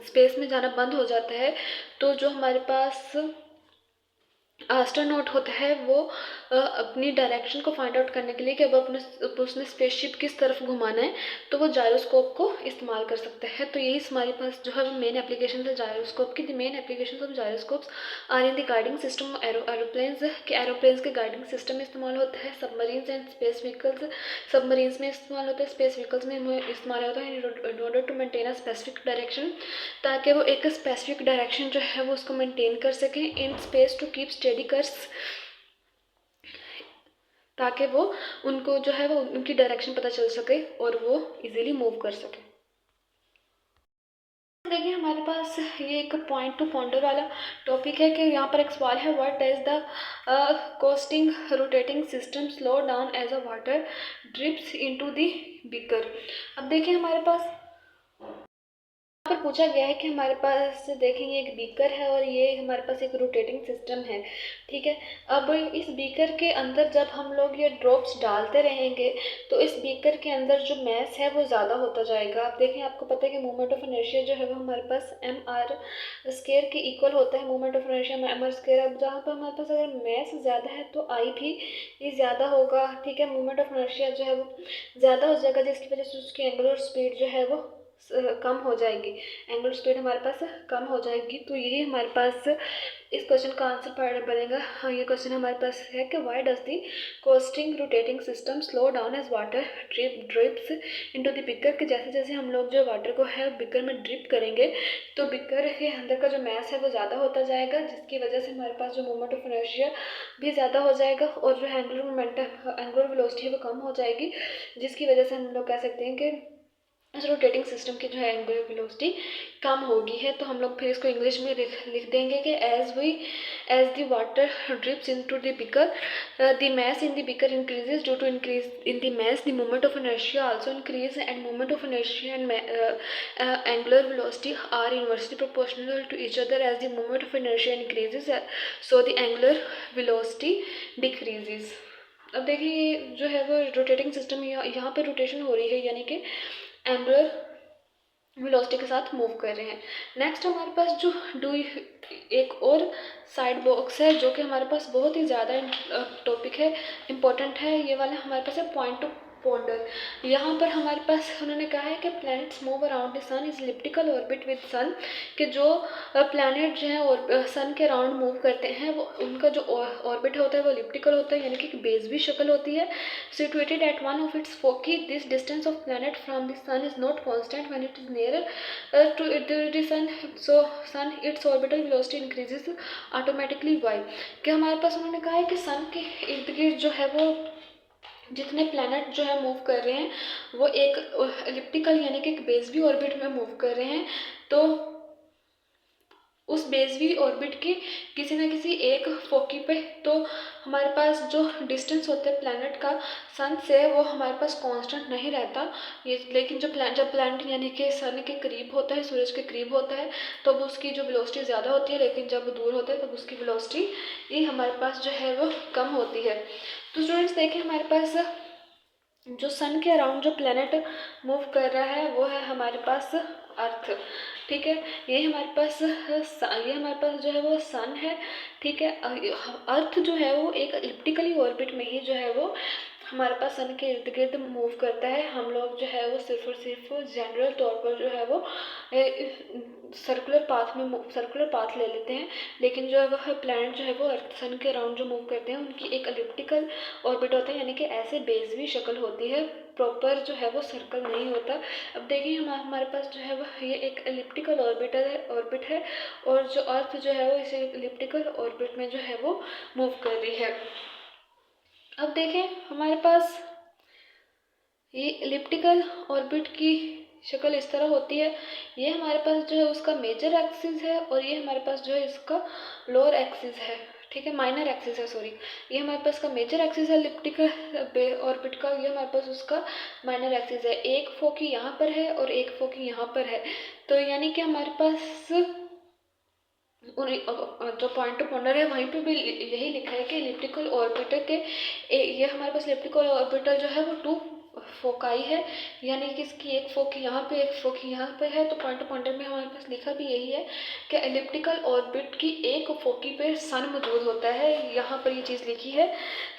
स्पेस में जाना बंद हो जाता है, तो जो हमारे पास एस्ट्रोनॉट होता है वो अपनी डायरेक्शन को फाइंड आउट करने के लिए कि अब उसने स्पेसशिप किस तरफ घुमाना है, तो वो जायरोस्कोप को इस्तेमाल कर सकता है। तो यही हमारे पास जो है वो मेन एप्लीकेशन है जायरोस्कोप की। The main application of gyroscopes are in the guiding system aeroplanes के एरोप्लेन्स के गाइडिंग सिस्टम में इस्तेमाल होता है, submarines and space vehicles submarines में इस्तेमाल होता है, स्पेस व्हीकल्स में इस्तेमाल होता है in order to maintain a specific direction, ताकि वो एक स्पेसिफिक डायरेक्शन जो है वो उसको मेंटेन कर सकें in space to keep steady course, ताकि वो उनको जो है वो उनकी डायरेक्शन पता चल सके और वो इजीली मूव कर सके। देखिए हमारे पास ये एक पॉइंट टू पॉन्डर वाला टॉपिक है कि यहाँ पर एक सवाल है, what is the coasting rotating system slow down as a water drips into the beaker. अब देखिए हमारे पास पर पूछा गया है कि हमारे पास देखेंगे एक बीकर है और ये हमारे पास एक रोटेटिंग सिस्टम है, ठीक है। अब इस बीकर के अंदर जब हम लोग ये ड्रॉप्स डालते रहेंगे तो इस बीकर के अंदर जो मैस है वो ज़्यादा होता जाएगा। आप देखें, आपको पता है कि मोमेंट ऑफ इनर्शिया जो है वो हमारे पास mr² के इक्वल होता है, मोमेंट ऑफ इनर्शिया mr²। अब जहाँ पर हमारे पास अगर मैस ज़्यादा है तो आई भी ये ज़्यादा होगा, ठीक है। मोमेंट ऑफ इनर्शिया जो है वो ज़्यादा हो जाएगा, जिसकी वजह से उसकी एंगुलर स्पीड जो है वो कम हो जाएगी, एंगुलर स्पीड हमारे पास कम हो जाएगी। तो यही हमारे पास इस क्वेश्चन का आंसर बनेगा। हाँ, ये क्वेश्चन हमारे पास है कि why does the coasting rotating system slow down as water drips into the beaker, कि जैसे जैसे हम लोग जो वाटर को है बिकर में ड्रिप करेंगे तो बिकर के अंदर का जो मैस है वो ज़्यादा होता जाएगा, जिसकी वजह से हमारे पास जो मोमेंट ऑफ इनर्शिया भी ज़्यादा हो जाएगा और जो एंगुलर वेलोसिटी है वो कम हो जाएगी, जिसकी वजह से हम लोग कह सकते हैं कि इस रोटेटिंग सिस्टम की जो है एंगुलर वेलोसिटी कम होगी है। तो हम लोग फिर इसको इंग्लिश में लिख देंगे कि as the water drips into the beaker the mass in the beaker increases, due to increase in the mass the moment of inertia also increase and moment of inertia and angular velocity are inversely proportional to each other as the moment of inertia increases so the angular velocity decreases. अब देखिए जो है वो rotating system यहाँ पे rotation हो रही है, यानी कि एंगुलर वेलोसिटी के साथ मूव कर रहे हैं। नेक्स्ट हमारे पास जो एक और साइड बॉक्स है जो कि हमारे पास बहुत ही ज़्यादा टॉपिक है, इम्पोर्टेंट है, ये वाला हमारे पास है पॉइंट टू पॉन्डर। यहाँ पर हमारे पास उन्होंने कहा है कि planets move around the sun is elliptical orbit with sun, कि जो प्लैनेट जो है और सन के अराउंड मूव करते हैं वो उनका जो ऑर्बिट होता है वो इलिप्टिकल होता है, यानी कि बेस भी शक्ल होती है। Situated at one of its foci, this distance of planet from the sun is not constant when it is near to the sun, so sun its orbital velocity increases automatically. Why कि हमारे पास उन्होंने कहा है कि सन के इर्द गिर्द जो है वो जितने प्लैनेट जो है मूव कर रहे हैं वो एक एलिप्टिकल यानी कि एक बेसवी ऑर्बिट में मूव कर रहे हैं, तो उस बेसवी ऑर्बिट की किसी न किसी एक फोकी पे तो हमारे पास जो डिस्टेंस होता है प्लैनेट का सन से वो हमारे पास कांस्टेंट नहीं रहता ये, लेकिन जब प्लैनेट यानी कि सन के करीब होता है, सूरज के करीब होता है, तो उसकी जो वेलोसिटी ज़्यादा होती है, लेकिन जब दूर होता है तब उसकी वेलोसिटी ये हमारे पास जो है वो कम होती है। तो स्टूडेंट्स देखिए हमारे पास जो सन के अराउंड जो प्लैनेट मूव कर रहा है वो है हमारे पास अर्थ, ठीक है। ये हमारे पास जो है वो सन है, ठीक है। अर्थ जो है वो एक एलिप्टिकली ऑर्बिट में ही जो है वो हमारे पास सन के इर्द गिर्द मूव करता है। हम लोग जो है वो सिर्फ और सिर्फ जनरल तौर पर जो है वो सर्कुलर पाथ ले लेते हैं, लेकिन जो है वह प्लैनेट जो है वो अर्थ सन के अराउंड जो मूव करते हैं उनकी एक एलिप्टिकल ऑर्बिट होता है, यानी कि ऐसे बेसवी शक्ल होती है, प्रॉपर जो है वो सर्कल नहीं होता। अब देखिए हमारे पास जो है वो ये एक एलिप्टिकल ऑर्बिट है और जो अर्थ जो है वो इसे एलिप्टिकल ऑर्बिट में जो है वो मूव कर रही है। अब देखें हमारे पास ये एलिप्टिकल ऑर्बिट की शक्ल इस तरह होती है। ये हमारे पास जो है उसका मेजर एक्सिस है और ये हमारे पास जो है इसका लोअर एक्सिस है, ठीक है, माइनर एक्सिस है, सॉरी। ये हमारे पास का मेजर एक्सिस है एलिप्टिकल ऑर्बिट का, ये हमारे पास उसका माइनर एक्सिस है। एक फोकी यहाँ पर है और एक फोकी यहाँ पर है, तो यानी कि हमारे पास जो पॉइंट ऑफ ऑनर है वहीं पे भी यही लिखा है कि एलिप्टिकल ऑर्बिटर के ये हमारे पास एलिप्टिकल ऑर्बिटर जो है वो 2 फोकाई है, यानी कि इसकी एक फोकी यहाँ पे एक फोकी यहाँ पे है। तो पॉइंट ऑफ ऑनर में हमारे पास लिखा भी यही है कि एलिप्टिकल ऑर्बिट की एक फोकी पे सन मौजूद होता है। यहाँ पर ये चीज़ लिखी है,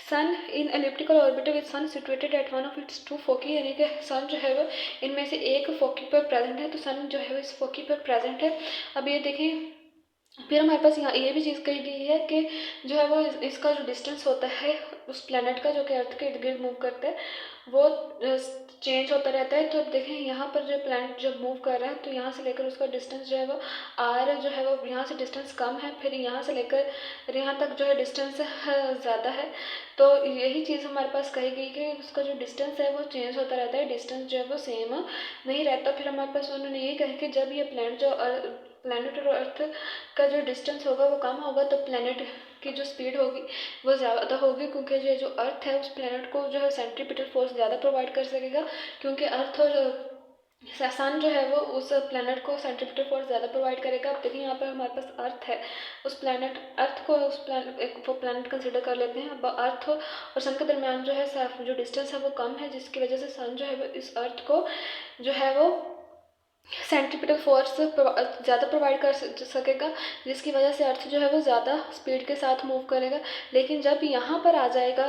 sun in elliptical orbiter with sun situated at one of its 2 foci, यानी कि सन जो है वो इनमें से एक फोकी पर प्रेजेंट है, तो सन जो है वो इस फोकी पर प्रेजेंट है। अब ये देखें, फिर हमारे पास यहाँ ये भी चीज़ कही गई है कि जो है वो इसका जो डिस्टेंस होता है उस प्लैनेट का जो कि अर्थ के इर्द गिर्द मूव करता है वो चेंज होता रहता है। तो अब देखें यहाँ पर जो प्लैनेट जब मूव कर रहा है तो यहाँ से लेकर उसका डिस्टेंस जो है वो आर जो है वो यहाँ से डिस्टेंस कम है, फिर यहाँ से लेकर यहाँ तक जो है डिस्टेंस ज़्यादा है। तो यही चीज़ हमारे पास कही गई कि उसका जो डिस्टेंस है वो चेंज होता रहता है, डिस्टेंस जो है वो सेम नहीं रहता। फिर हमारे पास उन्होंने ये कहा कि जब ये प्लैनेट और अर्थ का जो डिस्टेंस होगा वो कम होगा तो प्लैनेट की जो स्पीड होगी वो ज़्यादा होगी, क्योंकि जो अर्थ है उस प्लैनेट को जो है सेंट्रीपिटल फोर्स ज़्यादा प्रोवाइड कर सकेगा, क्योंकि अर्थ और सन जो है वो उस प्लैनेट को सेंट्रीपिटल फोर्स ज़्यादा प्रोवाइड करेगा। अब देखिए यहाँ पर हमारे पास अर्थ है, उस प्लैनेट अर्थ को वो प्लैनेट कंसिडर कर लेते हैं। अब अर्थ और सन के दरमियान जो है जो डिस्टेंस है वो कम है, जिसकी वजह से सन जो है वो इस अर्थ को जो है वो सेंट्रीपिटल फोर्स ज़्यादा प्रोवाइड कर सकेगा, जिसकी वजह से अर्थ जो है वो ज़्यादा स्पीड के साथ मूव करेगा। लेकिन जब यहाँ पर आ जाएगा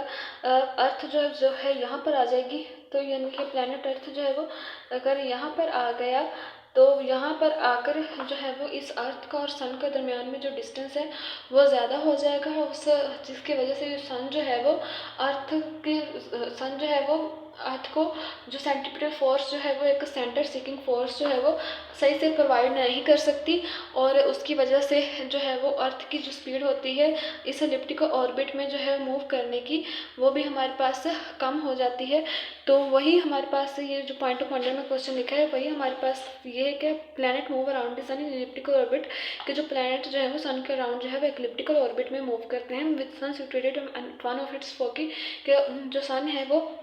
अर्थ जो है यहाँ पर आ जाएगी, तो यानी कि प्लैनेट अर्थ जो है वो अगर यहाँ पर आ गया तो यहाँ पर आकर जो है वो इस अर्थ का और सन के दरमियान में जो डिस्टेंस है वो ज़्यादा हो जाएगा, उस जिसकी वजह से सन जो है वो अर्थ को जो सेंट्रीपिटल फोर्स जो है वो एक सेंटर सीकिंग फोर्स जो है वो सही से प्रोवाइड नहीं कर सकती, और उसकी वजह से जो है वो अर्थ की जो स्पीड होती है इस एलिप्टिकल ऑर्बिट में जो है मूव करने की वो भी हमारे पास कम हो जाती है। तो वही हमारे पास ये जो पॉइंट ऑफ ऑनर में क्वेश्चन लिखा है वही हमारे पास ये है कि planet move around the sun in elliptical orbit, कि जो प्लैनेट जो है वो सन के अराउंड जो है वो एलिप्टिकल ऑर्बिट में मूव करते हैं with sun situated at one of its foci, कि जो सन है वो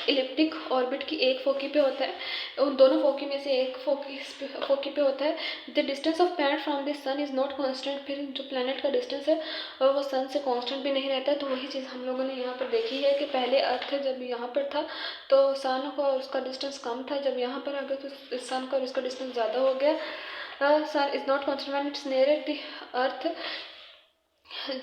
इलिप्टिक ऑर्बिट की एक फोकी पे होता है, उन दोनों फोकी में से एक फोकी पे होता है। The distance of planet from the sun is not constant, फिर जो प्लैनेट का डिस्टेंस है और वो सन से कांस्टेंट भी नहीं रहता है। तो वही चीज़ हम लोगों ने यहाँ पर देखी है कि पहले अर्थ जब यहाँ पर था तो सन का और उसका डिस्टेंस कम था, जब यहाँ पर आ गया तो सन का और उसका डिस्टेंस ज़्यादा हो गया। Sun is not constant when it's near the earth,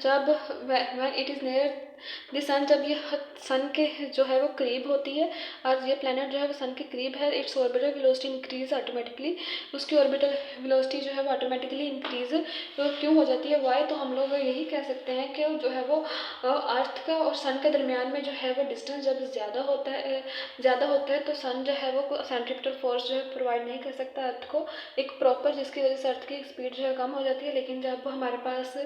जब when it is near the sun, जब ये सन के जो है वो करीब होती है और ये प्लैनेट जो है वो सन के करीब है, it's orbital velocity increase automatically, उसकी ऑर्बिटल वेलोसिटी जो है वो ऑटोमेटिकली इंक्रीज तो क्यों हो जाती है, वाई। तो हम लोग यही कह सकते हैं कि जो है वो अर्थ का और सन के दरमियान में जो है वो डिस्टेंस जब ज़्यादा होता है तो सन जो है वो सेंट्रीपिटल फोर्स जो है प्रोवाइड नहीं कर सकता अर्थ को एक प्रॉपर, जिसकी वजह से अर्थ की स्पीड जो है कम हो जाती है। लेकिन जब हमारे पास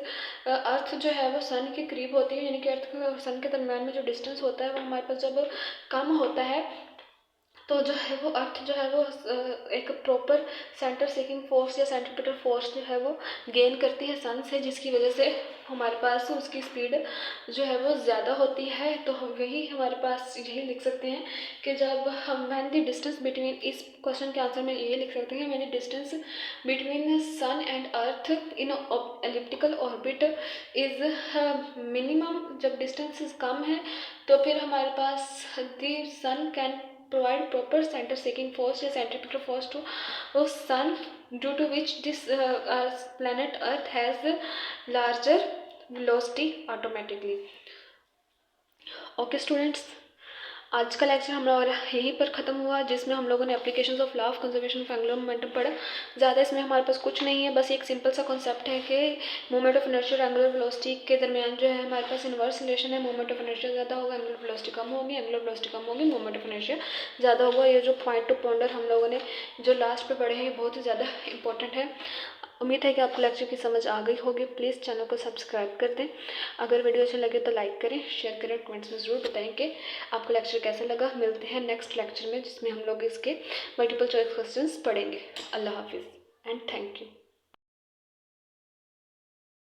अर्थ जो है वो सन के करीब होती है, यानी कि अर्थ और सन के दरमियान में जो डिस्टेंस होता है वो हमारे पास जब कम होता है तो जो है वो अर्थ जो है वो एक प्रॉपर सेंटर सीकिंग फोर्स या सेंट्रीपिटल फोर्स जो है वो गेन करती है सन से, जिसकी वजह से हमारे पास उसकी स्पीड जो है वो ज़्यादा होती है। तो वही हमारे पास यही लिख सकते हैं कि जब हम व्हेन द डिस्टेंस बिटवीन, इस क्वेश्चन के आंसर में ये लिख सकते हैं when the distance between sun and earth in elliptical orbit is minimum, जब डिस्टेंस कम है तो फिर हमारे पास the sun can provide proper center seeking force या centripetal force to sun, due to which this planet earth has larger velocity automatically. Okay students, आज का लेक्चर हमारा यहीं पर ख़त्म हुआ, जिसमें हम लोगों ने applications of law of conservation of angular momentum पढ़ा। ज़्यादा इसमें हमारे पास कुछ नहीं है, बस एक सिंपल सा कॉन्सेप्ट है कि मोमेंट ऑफ इनर्शिया और एंगुलर वेलोसिटी के दरमियान जो है हमारे पास इनवर्स रिलेशन है। मोमेंट ऑफ इनर्शिया ज़्यादा होगा, एंगुलर वेलोसिटी कम होगी, एंगुलर वेलोसिटी कम होगी, मोमेंट ऑफ इनर्शिया ज़्यादा होगा। ये जो पॉइंट टू पॉइंटर हम लोगों ने जो लास्ट पे पढ़े हैं, ये बहुत ही ज़्यादा इंपॉर्टेंट है। उम्मीद है कि आपको लेक्चर की समझ आ गई होगी। प्लीज़ चैनल को सब्सक्राइब कर दें। अगर वीडियो अच्छा लगे तो लाइक करें, शेयर करें, कमेंट्स में ज़रूर बताएं कि आपको लेक्चर कैसा लगा। मिलते हैं नेक्स्ट लेक्चर में, जिसमें हम लोग इसके मल्टीपल चॉइस क्वेश्चंस पढ़ेंगे। अल्लाह हाफिज़ एंड थैंक यू।